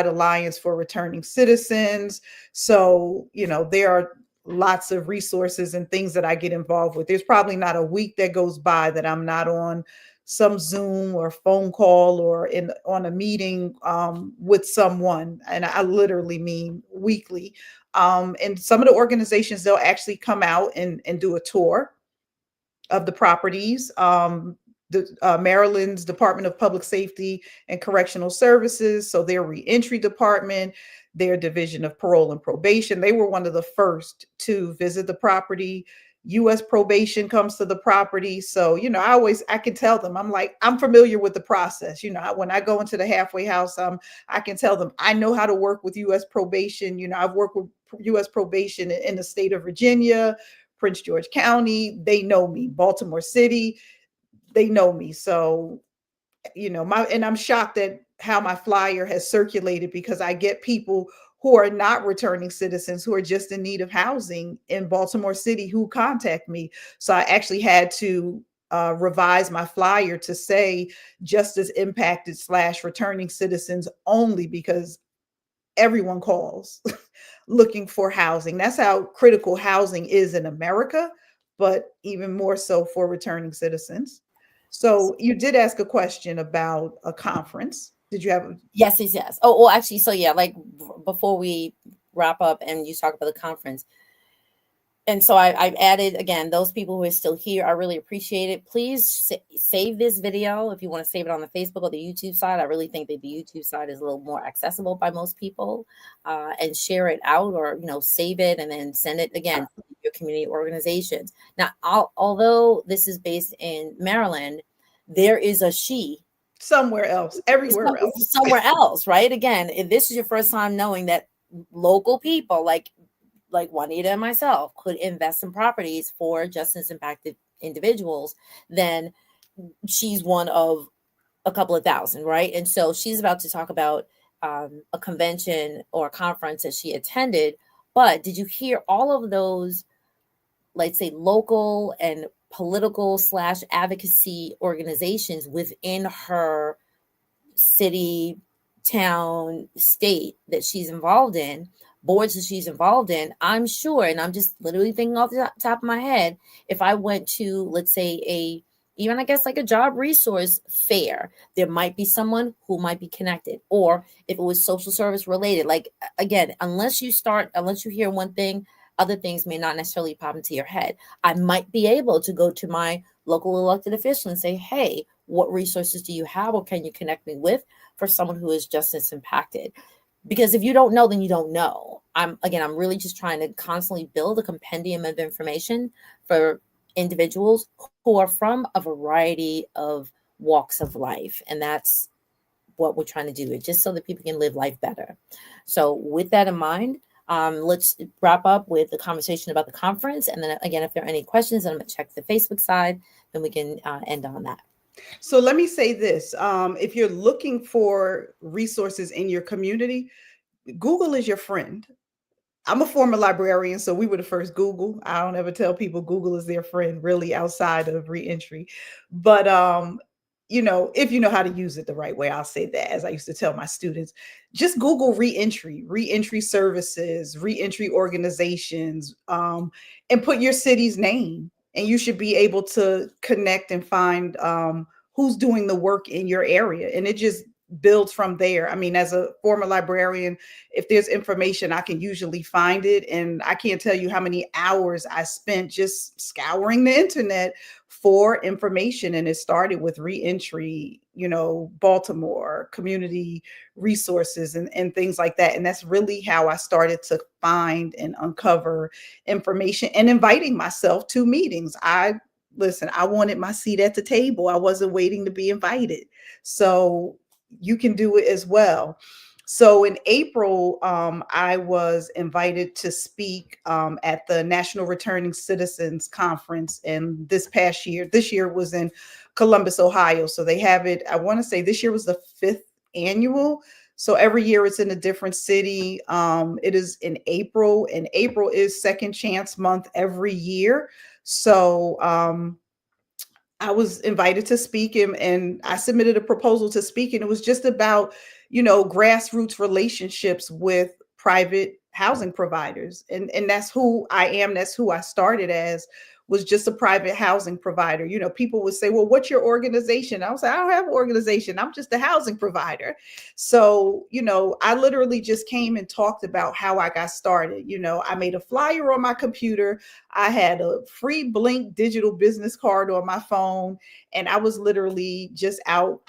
Alliance for Returning Citizens. So, there are lots of resources and things that I get involved with. There's probably not a week that goes by that I'm not on some Zoom or phone call or on a meeting with someone. And I literally mean weekly. And some of the organizations, they'll actually come out and do a tour of the properties. Maryland's Department of Public Safety and Correctional Services, so their reentry department, their Division of Parole and Probation, they were one of the first to visit the property. U.S. probation comes to the property. So, I can tell them, I'm like, I'm familiar with the process. When I go into the halfway house, I can tell them I know how to work with U.S. probation. I've worked with U.S. probation in the state of Virginia, Prince George County. They know me. Baltimore City, they know me. So, and I'm shocked at how my flyer has circulated, because I get people who are not returning citizens, who are just in need of housing in Baltimore City, who contact me. So I actually had to revise my flyer to say justice impacted / returning citizens only, because everyone calls looking for housing. That's how critical housing is in America, but even more so for returning citizens. So you did ask a question about a conference. Did you have? yes, yes, yes. Oh, well, actually, so yeah, like before we wrap up and you talk about the conference, and so I've added again those people who are still here. I really appreciate it. Please save this video if you want to save it on the Facebook or the YouTube side. I really think that the YouTube side is a little more accessible by most people, and share it out, or save it and then send it again to your community organizations. Now, although this is based in Maryland, there is a she Somewhere else, everywhere else. somewhere else, right? Again, if this is your first time knowing that local people like Juanita and myself could invest in properties for justice impacted individuals, then she's one of a couple of thousand, right? And so she's about to talk about a convention or a conference that she attended. But did you hear all of those, let's say, local and political / advocacy organizations within her city, town, state that she's involved in, boards that she's involved in? I'm sure, and I'm just literally thinking off the top of my head, if I went to, let's say, even I guess like a job resource fair, there might be someone who might be connected. Or if it was social service related, like again, unless you hear one thing, other things may not necessarily pop into your head. I might be able to go to my local elected official and say, hey, what resources do you have, or can you connect me with for someone who is justice impacted? Because if you don't know, then you don't know. I'm really just trying to constantly build a compendium of information for individuals who are from a variety of walks of life. And that's what we're trying to do, just so that people can live life better. So with that in mind, let's wrap up with the conversation about the conference. And then again, if there are any questions, I'm going to check the Facebook side, then we can end on that. So let me say this. If you're looking for resources in your community, Google is your friend. I'm a former librarian, so we were the first Google. I don't ever tell people Google is their friend, really, outside of reentry. But if you know how to use it the right way, I'll say that. As I used to tell my students, just Google reentry services, reentry organizations, and put your city's name, and you should be able to connect and find who's doing the work in your area, and it just builds from there. I mean, as a former librarian, if there's information, I can usually find it. And I can't tell you how many hours I spent just scouring the internet for information. And it started with reentry, Baltimore, community resources, and things like that. And that's really how I started to find and uncover information and inviting myself to meetings. Listen, I wanted my seat at the table. I wasn't waiting to be invited. So you can do it as well. So in April, I was invited to speak at the National Returning Citizens Conference. And this year was in Columbus, Ohio. So they have it, I want to say this year was the 5th annual. So every year it's in a different city. It is in April, and April is Second Chance Month every year. So I was invited to speak, and I submitted a proposal to speak, and it was just about, grassroots relationships with private housing providers. And that's who I am. That's who I started as, was just a private housing provider. People would say, well, what's your organization? I was like, I don't have an organization. I'm just a housing provider. So, I literally just came and talked about how I got started. I made a flyer on my computer. I had a free Blink digital business card on my phone, and I was literally just out,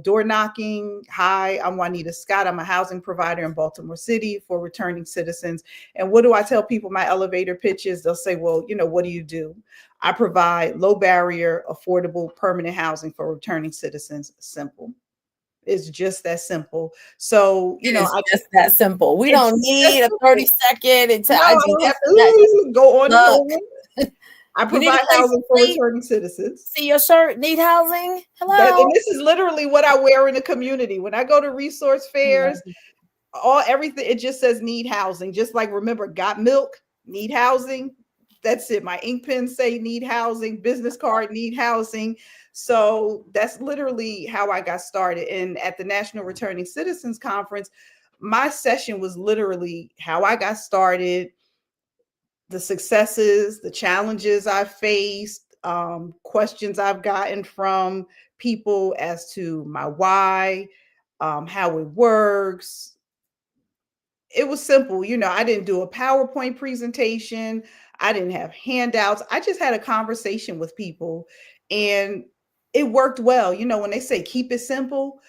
door knocking. Hi, I'm Waunita Scott. I'm a housing provider in Baltimore City for returning citizens. And what do I tell people? My elevator pitches, they'll say, well, what do you do? I provide low barrier, affordable, permanent housing for returning citizens. Simple. It's just that simple. So, It is just that simple. We don't need a 30-second until no, I I do don't this have and that. to go on and Look, on. I you need a provide place to housing for sleep. returning citizens. See your shirt, need housing? And Hello. this is literally what I wear in the community. When I go to resource fairs, everything, it just says need housing. Just like, remember, got milk, need housing. That's it. My ink pens say need housing, business card, need housing. So that's literally how I got started. And at the National Returning Citizens Conference, my session was literally how I got started, the successes, the challenges I faced, questions I've gotten from people as to my why, how it works. It was simple. I didn't do a PowerPoint presentation. I didn't have handouts. I just had a conversation with people, and it worked well. When they say keep it simple,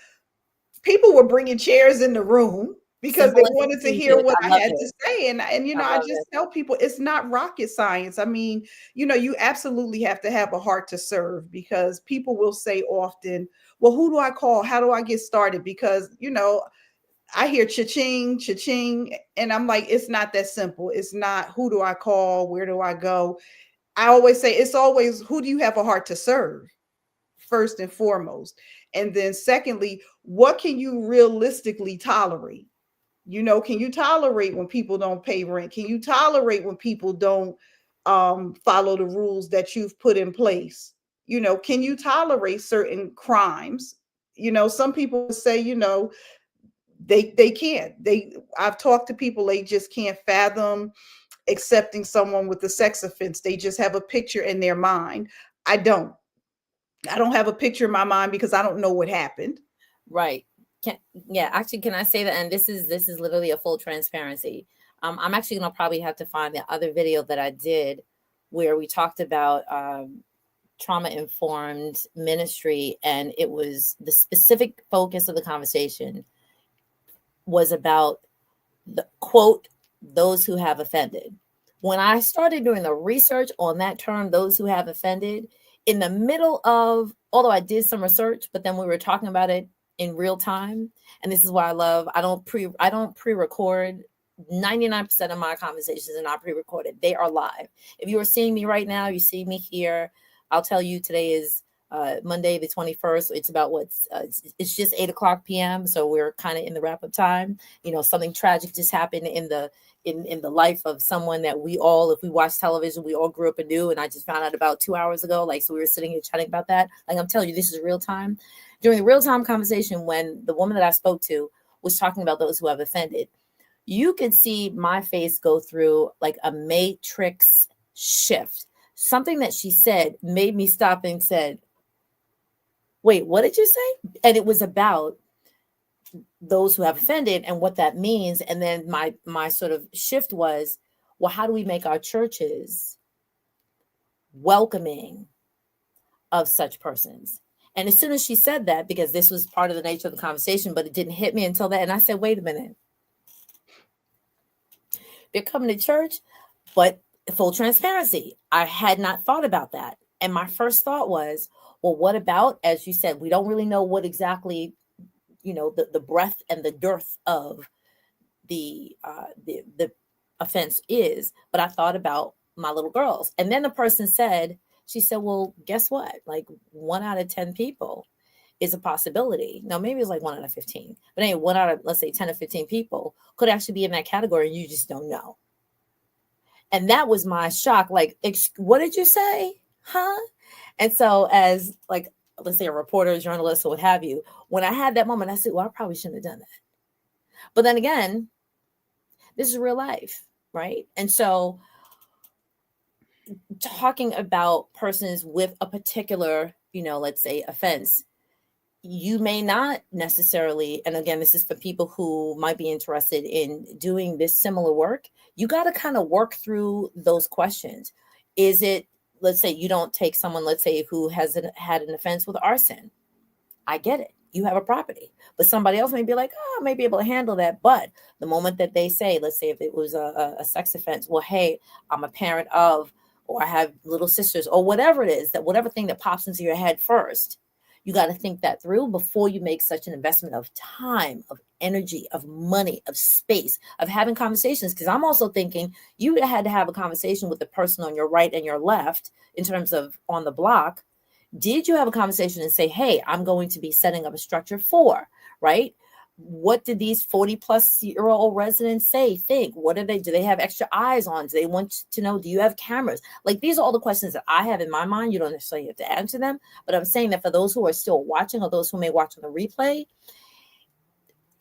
people were bringing chairs in the room because they Simple wanted to hear execution. what I I love had it. to say. And I I love just it. tell people it's not rocket science. I mean, you absolutely have to have a heart to serve, because people will say often, well, who do I call? How do I get started? Because, I hear cha-ching, cha-ching, and I'm like, it's not that simple. It's not who do I call? Where do I go? I always say it's always who do you have a heart to serve, first and foremost. And then secondly, what can you realistically tolerate? Can you tolerate when people don't pay rent? Can you tolerate when people don't follow the rules that you've put in place? Can you tolerate certain crimes? Some people say, they can't. I've talked to people, they just can't fathom accepting someone with a sex offense. They just have a picture in their mind. I don't. I don't have a picture in my mind because I don't know what happened. Right. Actually, can I say that? And this is literally a full transparency. I'm actually gonna probably have to find the other video that I did where we talked about trauma informed ministry, and it was the specific focus of the conversation was about the quote, those who have offended. When I started doing the research on that term, those who have offended, in the middle of, although I did some research, but then we were talking about it in real time. And this is why I don't pre-record. 99% of my conversations are not pre-recorded. They are live. If you are seeing me right now, you see me here. I'll tell you today is Monday the 21st. It's about what's it's just 8 o'clock p.m. So we're kind of in the wrap up time. Something tragic just happened in the life of someone that we all, if we watch television, we all grew up and knew. And I just found out about 2 hours ago. Like, so we were sitting here chatting about that. Like, I'm telling you, this is real time. During the real time conversation, when the woman that I spoke to was talking about those who have offended, you could see my face go through like a matrix shift. Something that she said made me stop and said, wait, what did you say? And it was about those who have offended and what that means. And then my sort of shift was, well, how do we make our churches welcoming of such persons? And as soon as she said that, because this was part of the nature of the conversation, but it didn't hit me until that. And I said, wait a minute. They're coming to church, but full transparency, I had not thought about that. And my first thought was, well, what about, as you said, we don't really know what exactly, the breadth and the dearth of the offense is, but I thought about my little girls. And then the person said, she said, well, guess what? Like 1 out of 10 people is a possibility. Now, maybe it's like 1 out of 15, but anyway, 1 out of, let's say 10 or 15 people could actually be in that category and you just don't know. And that was my shock. Like, what did you say? Huh? And so as like, let's say a reporter, a journalist, or what have you, when I had that moment, I said, well, I probably shouldn't have done that. But then again, this is real life, right? And so talking about persons with a particular, let's say offense, you may not necessarily, and again, this is for people who might be interested in doing this similar work, you got to kind of work through those questions. Is it, let's say you don't take someone, let's say, who has had an offense with arson. I get it. You have a property, but somebody else may be like, oh, I may be able to handle that. But the moment that they say, let's say if it was a sex offense, well, hey, I'm a parent of, or I have little sisters, or whatever it is, that whatever thing that pops into your head first, you got to think that through before you make such an investment of time, of energy, of money, of space, of having conversations. Because I'm also thinking you had to have a conversation with the person on your right and your left in terms of on the block. Did you have a conversation and say, hey, I'm going to be setting up a structure for, right? What did these 40-plus-year-old residents think? What do they have extra eyes on? Do they want to know, do you have cameras? Like, these are all the questions that I have in my mind. You don't necessarily have to answer them, but I'm saying that for those who are still watching or those who may watch on the replay,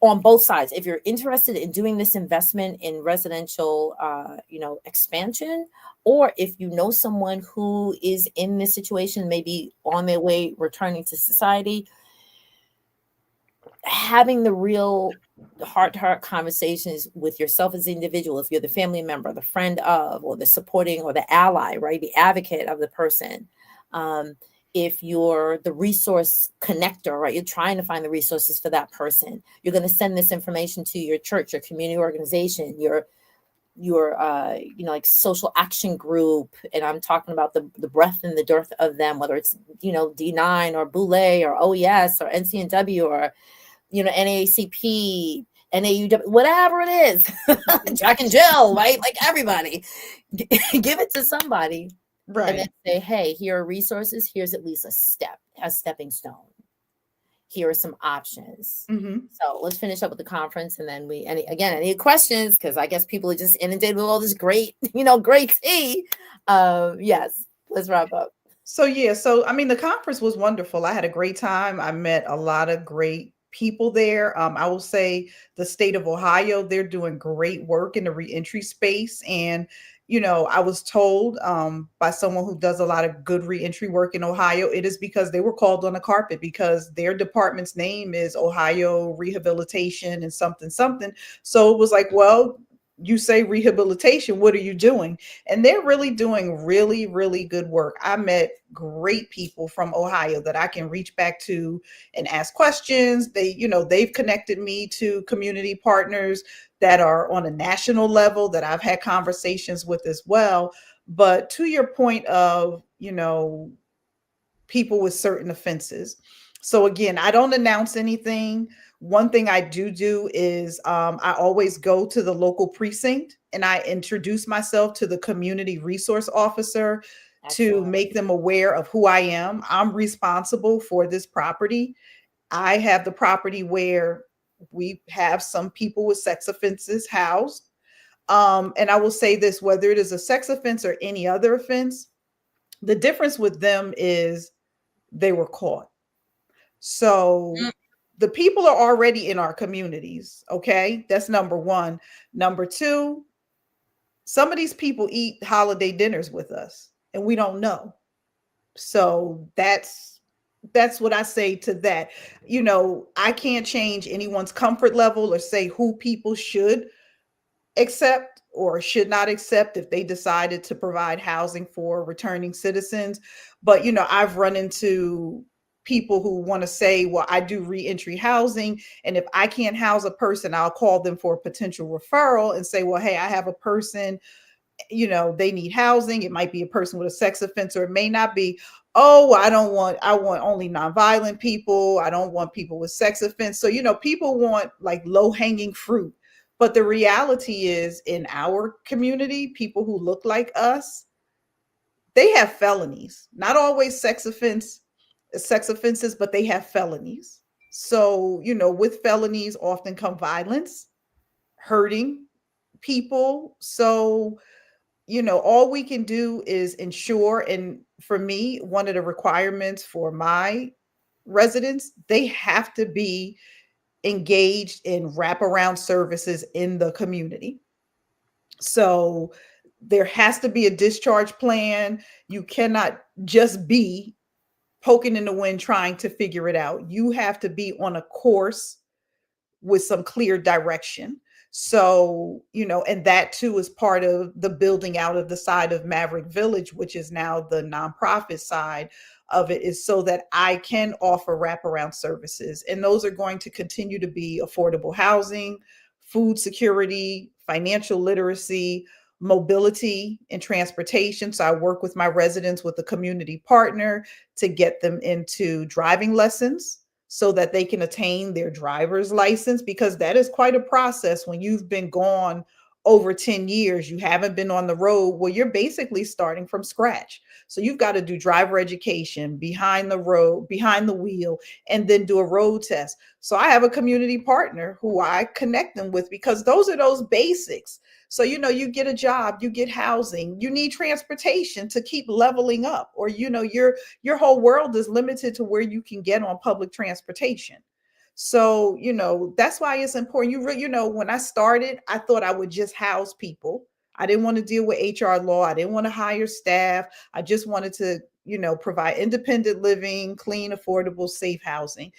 on both sides, if you're interested in doing this investment in residential, expansion, or if you know someone who is in this situation, maybe on their way returning to society, having the real heart-to-heart conversations with yourself as an individual, if you're the family member, the friend of, or the supporting or the ally, right, the advocate of the person, if you're the resource connector, right, you're trying to find the resources for that person, you're going to send this information to your church, your community organization, your like social action group. And I'm talking about the breadth and the dearth of them, whether it's, D9 or Boulay or OES or NCNW or, NAACP, NAUW, whatever it is, Jack and Jill, right? Like everybody, give it to somebody. Right. And then say, hey, here are resources. Here's at least a stepping stone. Here are some options. Mm-hmm. So let's finish up with the conference. And then any questions? Because I guess people are just inundated with all this great, great tea. Yes, let's wrap up. So the conference was wonderful. I had a great time. I met a lot of great people there. I will say the state of Ohio, they're doing great work in the reentry space. And, I was told by someone who does a lot of good reentry work in Ohio, it is because they were called on the carpet because their department's name is Ohio Rehabilitation and something. So it was like, well, you say rehabilitation, what are you doing? And they're really doing really, really good work. I met great people from Ohio that I can reach back to and ask questions. They've connected me to community partners that are on a national level that I've had conversations with as well. But to your point of, people with certain offenses. So again, I don't announce anything. One thing I do is I always go to the local precinct and I introduce myself to the community resource officer to Excellent. make them aware of who I am. I'm responsible for this property. I have the property where we have some people with sex offenses housed. And I will say this, whether it is a sex offense or any other offense, the difference with them is they were caught. So Mm. the people are already in our communities. Okay. That's number one. Number two, some of these people eat holiday dinners with us and we don't know. So that's what I say to that. I can't change anyone's comfort level or say who people should accept or should not accept if they decided to provide housing for returning citizens. But I've run into people who want to say, well, I do reentry housing, and if I can't house a person, I'll call them for a potential referral and say, well, hey, I have a person, they need housing. It might be a person with a sex offense, or it may not be. Oh, I want only nonviolent people. I don't want people with sex offense. So, people want like low hanging fruit. But the reality is, in our community, people who look like us, they have felonies, not always sex offenses, but they have felonies. So, with felonies often come violence, hurting people. So, all we can do is ensure. And for me, one of the requirements for my residents, they have to be engaged in wraparound services in the community. So there has to be a discharge plan. You cannot just be poking in the wind trying to figure it out. You have to be on a course with some clear direction. So, and that too is part of the building out of the side of Maverick Village, which is now the nonprofit side of it, is so that I can offer wraparound services. And those are going to continue to be affordable housing, food security, financial literacy, mobility, and transportation. So I work with my residents with a community partner to get them into driving lessons so that they can attain their driver's license, because that is quite a process when you've been gone over 10 years. You haven't been on the road. Well, you're basically starting from scratch. So you've got to do driver education, behind the road, behind the wheel, and then do a road test. So I have a community partner who I connect them with, because those are those basics. So, you get a job, you get housing, you need transportation to keep leveling up, or, your whole world is limited to where you can get on public transportation. So, that's why it's important. When I started, I thought I would just house people. I didn't want to deal with HR law. I didn't want to hire staff. I just wanted to, provide independent living, clean, affordable, safe housing.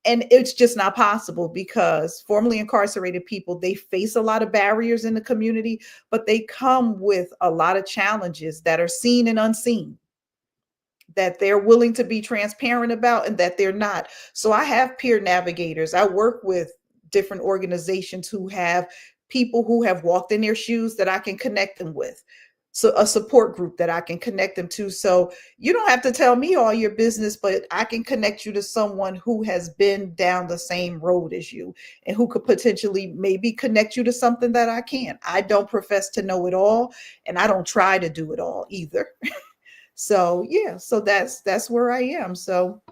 And it's just not possible, because formerly incarcerated people, they face a lot of barriers in the community, but they come with a lot of challenges that are seen and unseen, that they're willing to be transparent about and that they're not. So I have peer navigators. I work with different organizations who have people who have walked in their shoes that I can connect them with. So a support group that I can connect them to. So you don't have to tell me all your business, but I can connect you to someone who has been down the same road as you and who could potentially maybe connect you to something that I can't. I don't profess to know it all, and I don't try to do it all either. So yeah, so that's where I am. So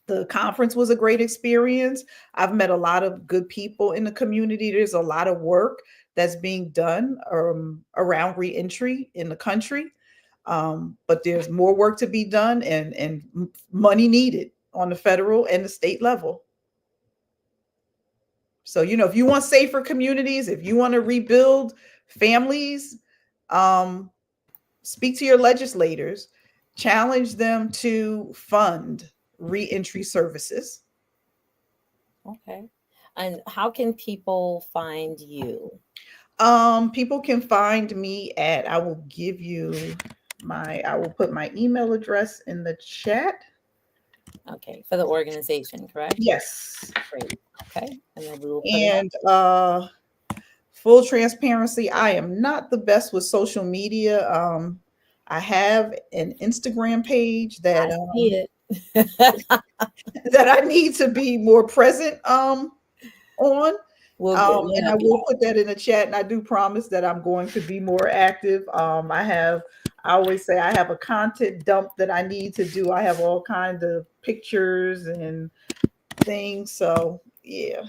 the conference was a great experience. I've met a lot of good people in the community. There's a lot of work that's being done around reentry in the country. But there's more work to be done, and money needed on the federal and the state level. So, if you want safer communities, if you want to rebuild families, um, speak to your legislators, challenge them to fund reentry services. Okay. And how can people find you? People can find me at, I will give you I will put my email address in the chat. Okay. For the organization, correct? Yes. Great. Okay. And then we will put it up. And full transparency, I am not the best with social media. I have an Instagram page I see it. that I need to be more present on. We'll And I help you will out. put that in the chat. And I do promise that I'm going to be more active. I have I always say I have a content dump that I need to do. I have all kinds of pictures and things. So yeah,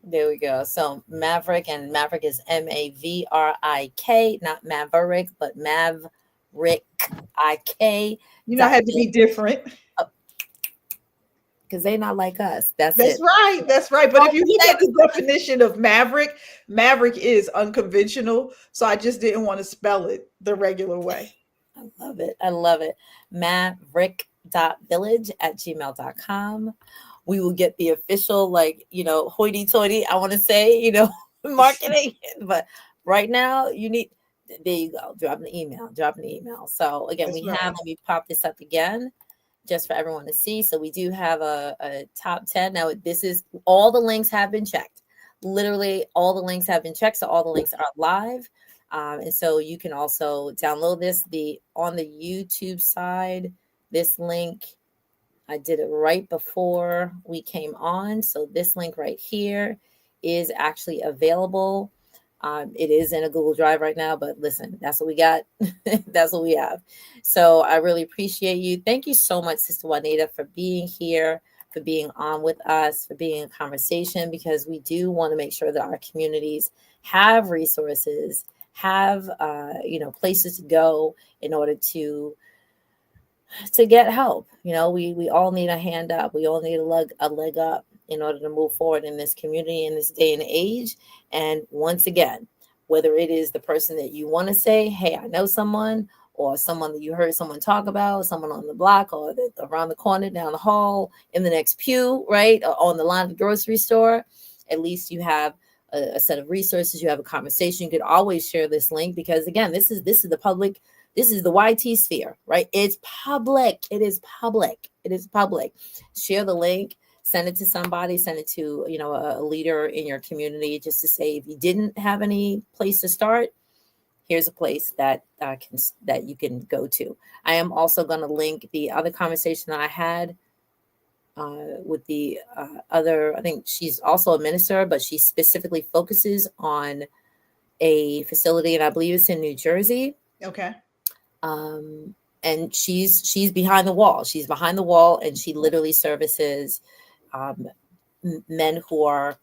There we go. So Maverick, and Maverick is Mavrik, not Maverick, but Maverick IK I dot had to be different. because they not like us. That's That's it. right. That's right. But Don't if you look say at the definition of maverick, maverick is unconventional. So I just didn't want to spell it the regular way. I love it. I love it. Maverick.village@gmail.com. We will get the official, like, hoity toity, I want to say, marketing. But right now, you need, there you go. Drop an email. Drop an email. So again, That's we have, right. let me pop this up again just for everyone to see. So we do have a top 10. Now, this is all the links have been checked. Literally, all the links have been checked. So all the links are live. And so you can also download this. On the YouTube side, this link, I did it right before we came on. So this link right here is actually available. It is in a Google Drive right now, but listen, that's what we got. That's what we have. So I really appreciate you. Thank you so much, Sister Juanita, for being here, for being on with us, for being in conversation, because we do want to make sure that our communities have resources, have places to go in order to get help. We all need a hand up. We all need a leg up in order to move forward in this community in this day and age. And once again, whether it is the person that you want to say, hey, I know someone, or someone that you heard someone talk about, someone on the block or around the corner, down the hall, in the next pew, right, or on the line of the grocery store, at least you have a set of resources. You have a conversation. You could always share this link, because again, this is the public, this is the YT sphere, right? It's public. It is public. It is public. Share the link, send it to somebody, send it to, a leader in your community, just to say, if you didn't have any place to start, here's a place that you can go to. I am also going to link the other conversation that I had with the other, I think she's also a minister, but she specifically focuses on a facility, and I believe it's in New Jersey. Okay. And she's behind the wall. She's behind the wall, and she literally services men who are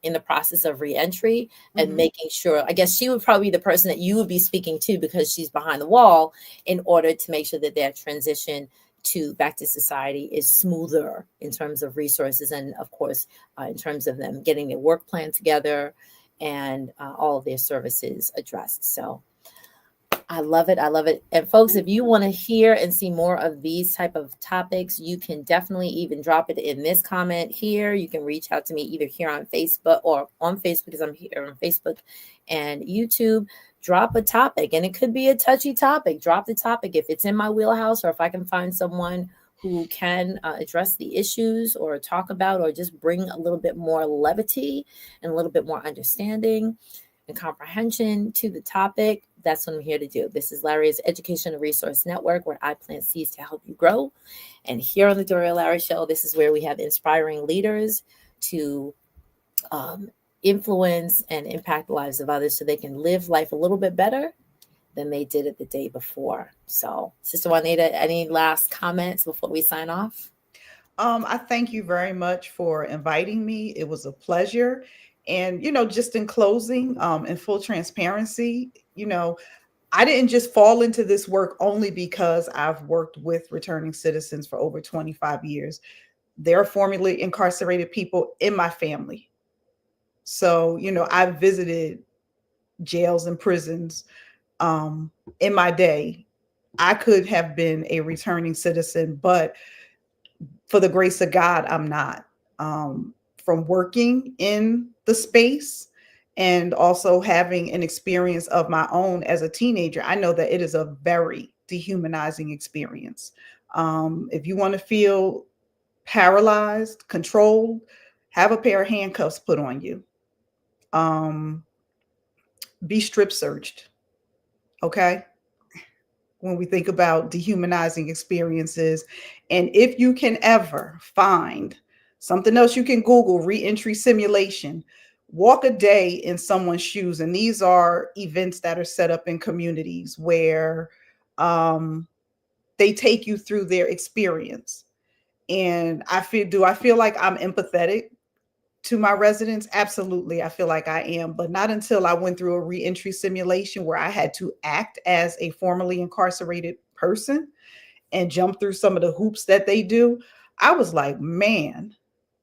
in the process of reentry, and making sure, I guess she would probably be the person that you would be speaking to, because she's behind the wall, in order to make sure that their transition to back to society is smoother in terms of resources, and of course in terms of them getting their work plan together, and all of their services addressed. So I love it. I love it. And folks, if you want to hear and see more of these type of topics, you can definitely even drop it in this comment here. You can reach out to me either here on Facebook, or on Facebook, because I'm here on Facebook and YouTube. Drop a topic, and it could be a touchy topic. Drop the topic if it's in my wheelhouse, or if I can find someone who can address the issues, or talk about, or just bring a little bit more levity and a little bit more understanding and comprehension to the topic. That's what I'm here to do. This is Larry's Education and Resource Network, where I plant seeds to help you grow. And here on the Doria Larry Show, this is where we have inspiring leaders to influence and impact the lives of others, so they can live life a little bit better than they did it the day before. So, Sister Juanita, any last comments before we sign off? I thank you very much for inviting me. It was a pleasure. And, just in closing, in full transparency, I didn't just fall into this work only because I've worked with returning citizens for over 25 years. There are formerly incarcerated people in my family. So, I've visited jails and prisons in my day. I could have been a returning citizen, but for the grace of God, I'm not. From working in the space, and also having an experience of my own as a teenager, I know that it is a very dehumanizing experience. If you want to feel paralyzed, controlled, have a pair of handcuffs put on you. Be strip searched. Okay. When we think about dehumanizing experiences. And if you can ever find something else, you can Google reentry simulation. walk a day in someone's shoes. And these are events that are set up in communities where they take you through their experience. And do I feel like I'm empathetic to my residents? Absolutely. I feel like I am, but not until I went through a reentry simulation where I had to act as a formerly incarcerated person and jump through some of the hoops that they do. I was like, man,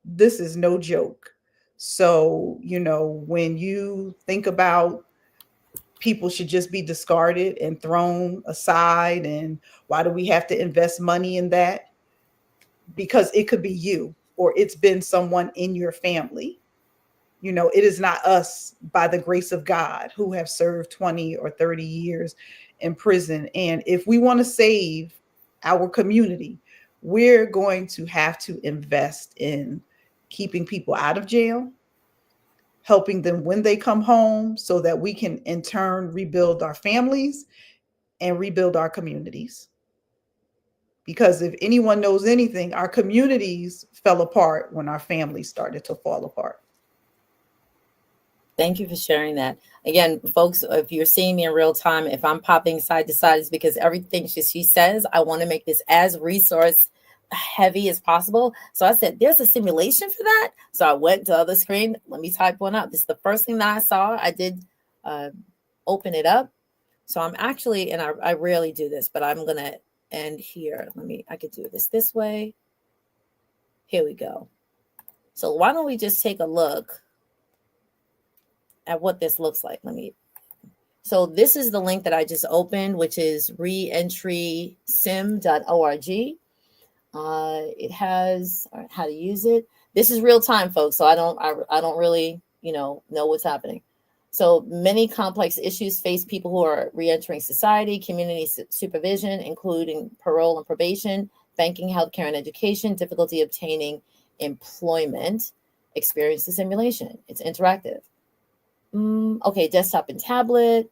this is no joke. So, when you think about people should just be discarded and thrown aside, and why do we have to invest money in that? Because it could be you, or it's been someone in your family. It is not us, by the grace of God, who have served 20 or 30 years in prison. And if we want to save our community, we're going to have to invest in keeping people out of jail, helping them when they come home, so that we can in turn rebuild our families and rebuild our communities. Because if anyone knows anything, our communities fell apart when our families started to fall apart. Thank you for sharing that. Again, folks, if you're seeing me in real time, if I'm popping side to side, it's because everything she says, I want to make this as resource heavy as possible. So I said, there's a simulation for that. So I went to the other screen. Let me type one up. This is the first thing that I saw. I did open it up. So I'm actually, and I rarely do this, but I'm going to end here. I could do this way. Here we go. So why don't we just take a look at what this looks like. So this is the link that I just opened, which is reentrysim.org. It has how to use it. This is real time, folks. So I don't really, know what's happening. So many complex issues face people who are reentering society: community supervision, including parole and probation, banking, healthcare, and education, difficulty obtaining employment, experience the simulation. It's interactive. Okay, desktop and tablet.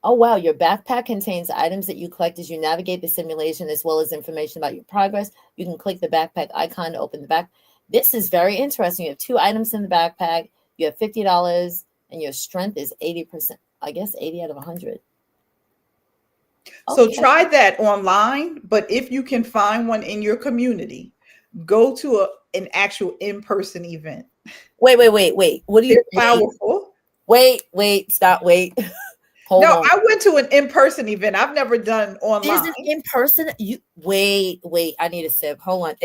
Oh, wow. Your backpack contains items that you collect as you navigate the simulation, as well as information about your progress. You can click the backpack icon to open the back. This is very interesting. You have 2 items in the backpack. You have $50, and your strength is 80%. I guess 80 out of 100. So try that online, but if you can find one in your community, go to an actual in-person event. Wait. What do you? They're powerful. Wait, stop, wait. Hold on. I went to an in-person event. I've never done online. There's an in-person. Wait. I need a sip. Hold on.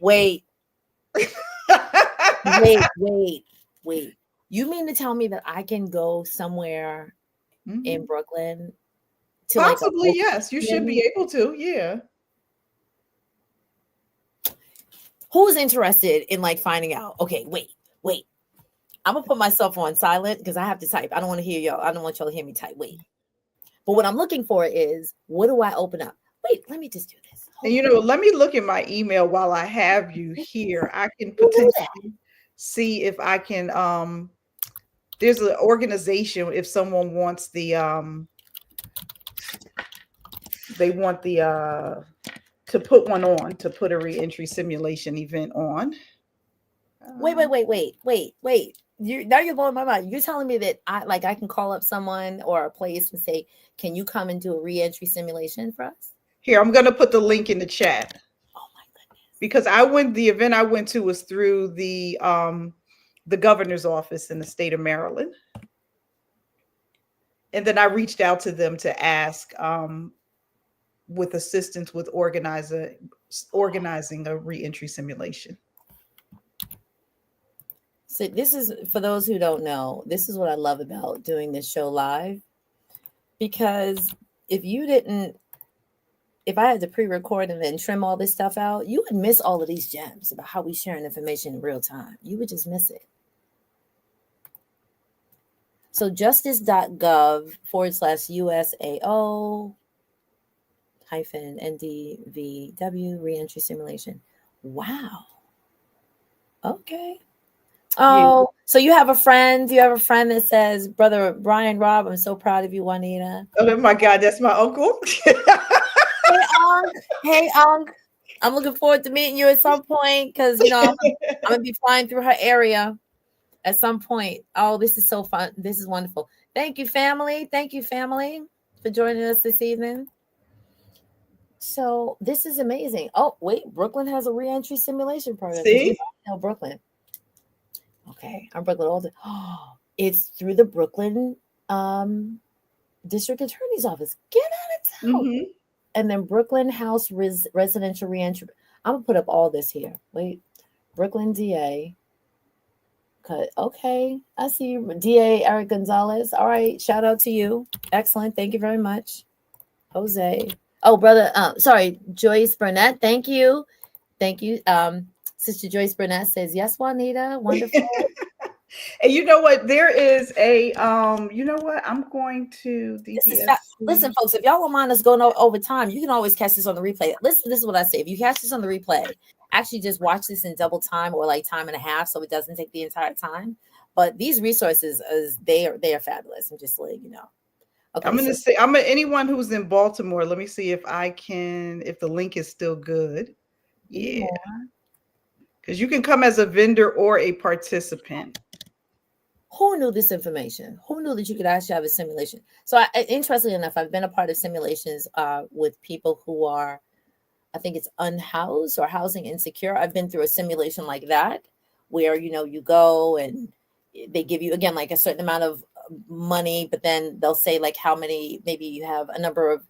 Wait. wait. You mean to tell me that I can go somewhere in Brooklyn to possibly? Yes, you should be able to. Yeah. Who's interested in finding out? Okay, wait. I'm gonna put myself on silent because I have to type. I don't want to hear y'all. I don't want y'all to hear me type. Wait. But what I'm looking for is, what do I open up? Wait, let me just do this. And let me look at my email while I have you here. I can potentially see if I can. There's an organization. If someone wants they want to put one on, to put a reentry simulation event on. Wait. Now you're blowing my mind. You're telling me that I can call up someone or a place and say, can you come and do a reentry simulation for us? Here, I'm going to put the link in the chat. Oh my goodness. Because the event I went to was through the governor's office in the state of Maryland. And then I reached out to them to ask with assistance with organizing a reentry simulation. So this is, for those who don't know, this is what I love about doing this show live. Because if I had to pre-record and then trim all this stuff out, you would miss all of these gems about how we sharing information in real time. You would just miss it. So justice.gov/USAO -NDVW reentry simulation. Wow. Okay. Oh, so you have a friend that says, Brother Brian Robb, I'm so proud of you, Wuanita. Oh my God, that's my uncle. Hey, Unc. I'm looking forward to meeting you at some point because, I'm going to be flying through her area. at some point. Oh, this is so fun. This is wonderful. Thank you, family. Thank you, family, for joining us this evening. So this is amazing. Oh, wait, Brooklyn has a reentry simulation program because we See? know Brooklyn. Okay, I'm Brooklyn all the. Oh, it's through the Brooklyn District Attorney's Office. Get out of town. Mm-hmm. And then Brooklyn House Residential Reentry. I'm gonna put up all this here. Wait, Brooklyn DA. Okay, I see you, DA Eric Gonzalez. All right, shout out to you. Excellent. Thank you very much, Jose. Oh, brother. Sorry, Joyce Burnett. Thank you. Thank you. Sister Joyce Burnett says yes, Juanita. Wonderful. And you know what? There is a you know what? I'm going to This is DPS. listen, folks. If y'all don't mind us going over time, you can always catch this on the replay. Listen, this is what I say. If you catch this on the replay, actually just watch this in double time or like time and a half, so it doesn't take the entire time. But these resources, they are fabulous. I'm just letting you know. Okay, I'm gonna say anyone who's in Baltimore. Let me see if if the link is still good. Yeah, because you can come as a vendor or a participant. Who knew this information? Who knew that you could actually have a simulation? So, interestingly enough, I've been a part of simulations with people who are, I think it's unhoused or housing insecure. I've been through a simulation like that, where you go and they give you again like a certain amount of money, but then they'll say like how many, maybe you have a number of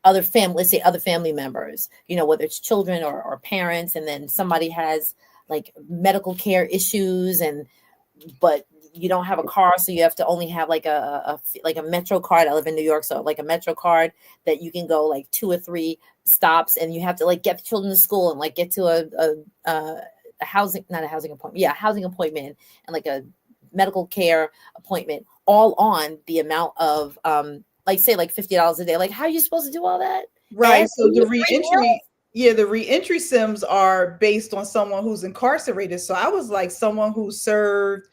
other family members, whether it's children or parents, and then somebody has like medical care issues, but you don't have a car, so you have to only have like a Metro card. I live in New York, so like a Metro card that you can go like 2 or 3 stops, and you have to like get the children to school and like get to a housing, not a housing appointment, housing appointment, and like a medical care appointment, all on the amount of like say like $50 a day. Like, how are you supposed to do all that? Right. And So the reentry, the reentry sims are based on someone who's incarcerated. So I was like someone who served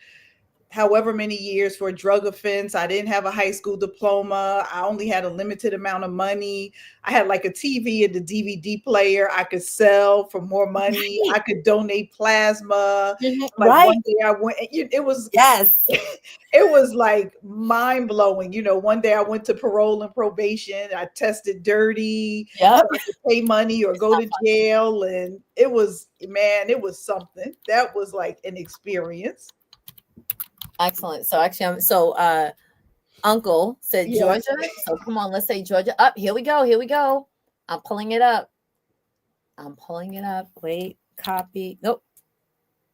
however many years for a drug offense. I didn't have a high school diploma. I only had a limited amount of money. I had like a TV and the DVD player I could sell for more money. Right. I could donate plasma. Like Right. one day I went, it was, Yes. it was like mind blowing. One day I went to parole and probation. I tested dirty, Yep. so I could pay money or go to jail. And it was something. That was like an experience. Excellent. So actually, Uncle said Yes. Georgia. So come on, let's say Georgia. Up. Here we go. Here we go. I'm pulling it up. Wait, copy. Nope.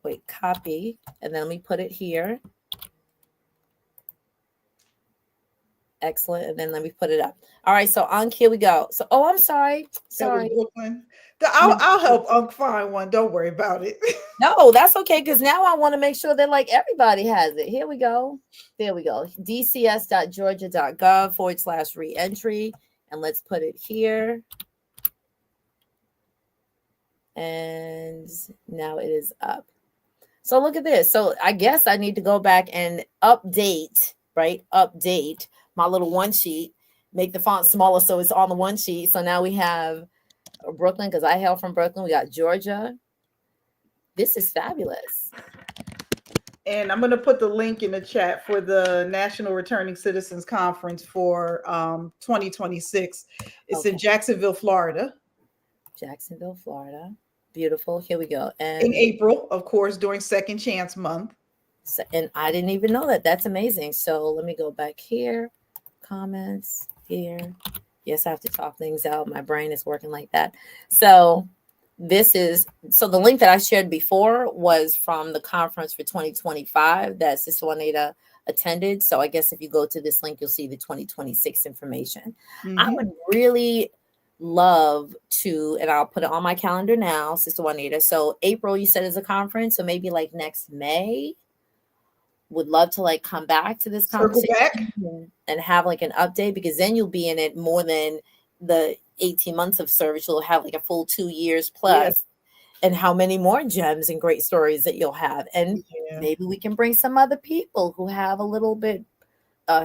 Wait, copy. And then let me put it here. Excellent. And then let me put it up. All right. So here we go. So, I'm sorry. Sorry. Brooklyn. I'll help Unc find one. Don't worry about it. No, that's okay. Because now I want to make sure that like everybody has it. Here we go. There we go. dcs.georgia.gov/reentry. And let's put it here. And now it is up. So look at this. So I guess I need to go back and update, right? Update my little one sheet, make the font smaller so it's on the one sheet. So now we have Brooklyn, because I hail from Brooklyn. We got Georgia. This is fabulous. And I'm going to put the link in the chat for the National Returning Citizens Conference for 2026. It's in Jacksonville, Florida. Jacksonville, Florida. Beautiful. Here we go. And in April, of course, during Second Chance Month. And I didn't even know that. That's amazing. So let me go back here. Comments here. Yes, I have to talk things out. My brain is working like that. So the link that I shared before was from the conference for 2025 that Sister Juanita attended. So I guess if you go to this link, you'll see the 2026 information. Mm-hmm. I would really love to, and I'll put it on my calendar now, Sister Juanita. So April, you said, is a conference. So maybe like next May. Would love to like come back to this conversation and have like an update, because then you'll be in it more than the 18 months of service. You'll have like a full 2 years plus, and how many more gems and great stories that you'll have. And maybe we can bring some other people who have a little bit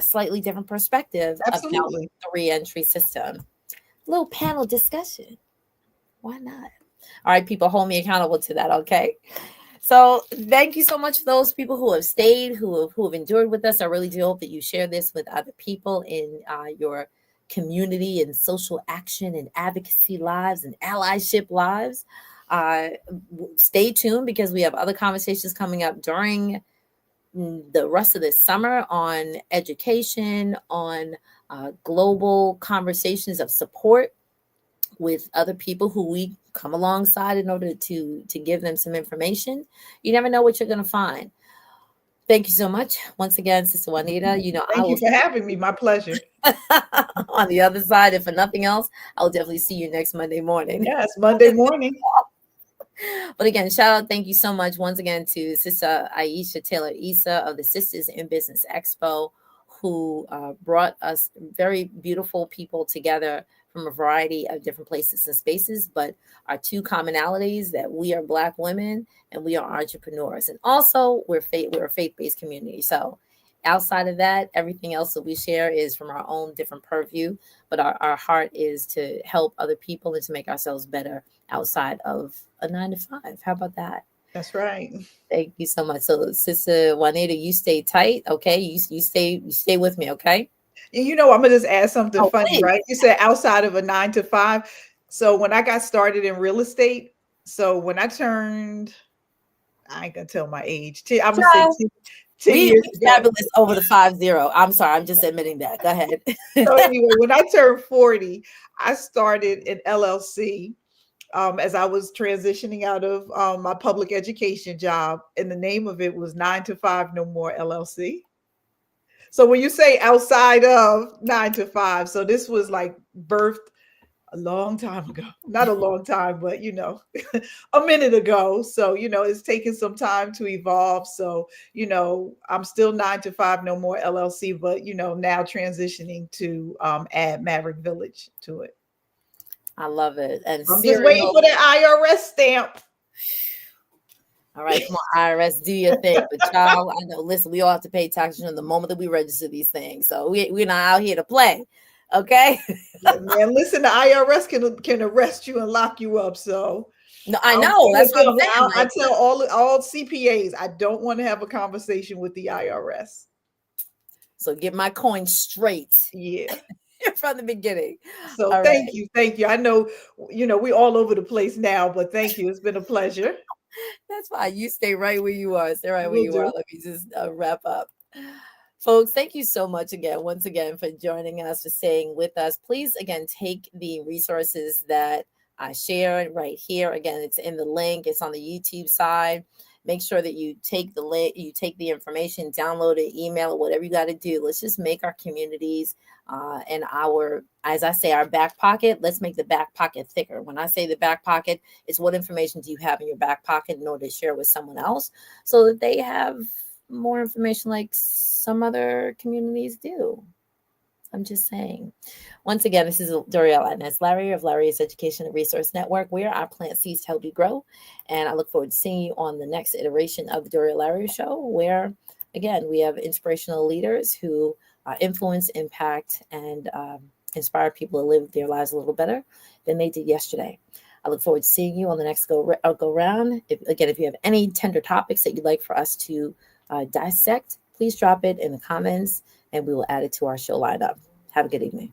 slightly different perspective about the reentry system. Little panel discussion. Why not? All right, people, hold me accountable to that. Okay. So thank you so much for those people who have stayed, who have endured with us. I really do hope that you share this with other people in your community and social action and advocacy lives and allyship lives. Uh, Stay tuned because we have other conversations coming up during the rest of this summer on education, on global conversations of support with other people who we come alongside in order to give them some information. You never know what you're going to find. Thank you so much once again, Sister Juanita. I Thank will you for see having me. My pleasure. you on the other side. If for nothing else, I'll definitely see you next Monday morning. Yes, Monday morning. But again, shout out, thank you so much once again to Sister Aisha Taylor Issa of the Sisters in Business Expo, who brought us very beautiful people together from a variety of different places and spaces. But our two commonalities that we are Black women and we are entrepreneurs, and also we're a faith-based community. So outside of that, everything else that we share is from our own different purview, but our heart is to help other people and to make ourselves better outside of a 9 to 5. How about that? That's right. Thank you so much. So, Sister Juanita, you stay tight, okay? You stay with me, okay? I'm gonna just add something Oh, funny, please. right? You said outside of a 9 to 5. So when I got started in real estate, so when I turned, I ain't gonna tell my age. I'm gonna say Child, 10 we years ago. fabulous over the 50. I'm sorry, I'm just admitting that. Go ahead. So anyway, when I turned 40, I started an LLC as I was transitioning out of my public education job, and the name of it was 9 to 5 No More LLC. So when you say outside of 9 to 5, so this was like birthed a long time ago. Not a long time, but a minute ago. So, it's taken some time to evolve. So, I'm still 9 to 5 No More LLC, but now transitioning to add Maverick Village to it. I love it. And I'm just waiting serial. for the IRS stamp. All right, come on, IRS, do your thing. But child, I know. Listen, we all have to pay taxes from the moment that we register these things. So we're not out here to play, okay? Yeah, man, listen, the IRS can arrest you and lock you up. So No, I I don't know. fool That's with what I'm them. saying. I Like, tell all CPAs, I don't want to have a conversation with the IRS. so get my coin straight Yeah. from the beginning. So All thank right. you, thank you. I know, we're all over the place now, but thank you. It's been a pleasure. That's fine. You stay right where you are. Stay right where Will you are. do. Let me just wrap up. Folks, thank you so much once again, for joining us, for staying with us. Please, again, take the resources that I shared right here. Again, it's in the link, it's on the YouTube side. Make sure that you take the link, you take the information, download it, email it, whatever you got to do. Let's just make our communities and as I say, our back pocket, let's make the back pocket thicker. When I say the back pocket, it's what information do you have in your back pocket in order to share with someone else so that they have more information like some other communities do. I'm just saying. Once again, this is Doriel Inez Larry of Larry's Education and Resource Network, where I plant seeds to help you grow. And I look forward to seeing you on the next iteration of the Doriel Larry Show, where, again, we have inspirational leaders who influence, impact, and inspire people to live their lives a little better than they did yesterday. I look forward to seeing you on the next go round. If you have any tender topics that you'd like for us to dissect, please drop it in the comments and we will add it to our show lineup. Have a good evening.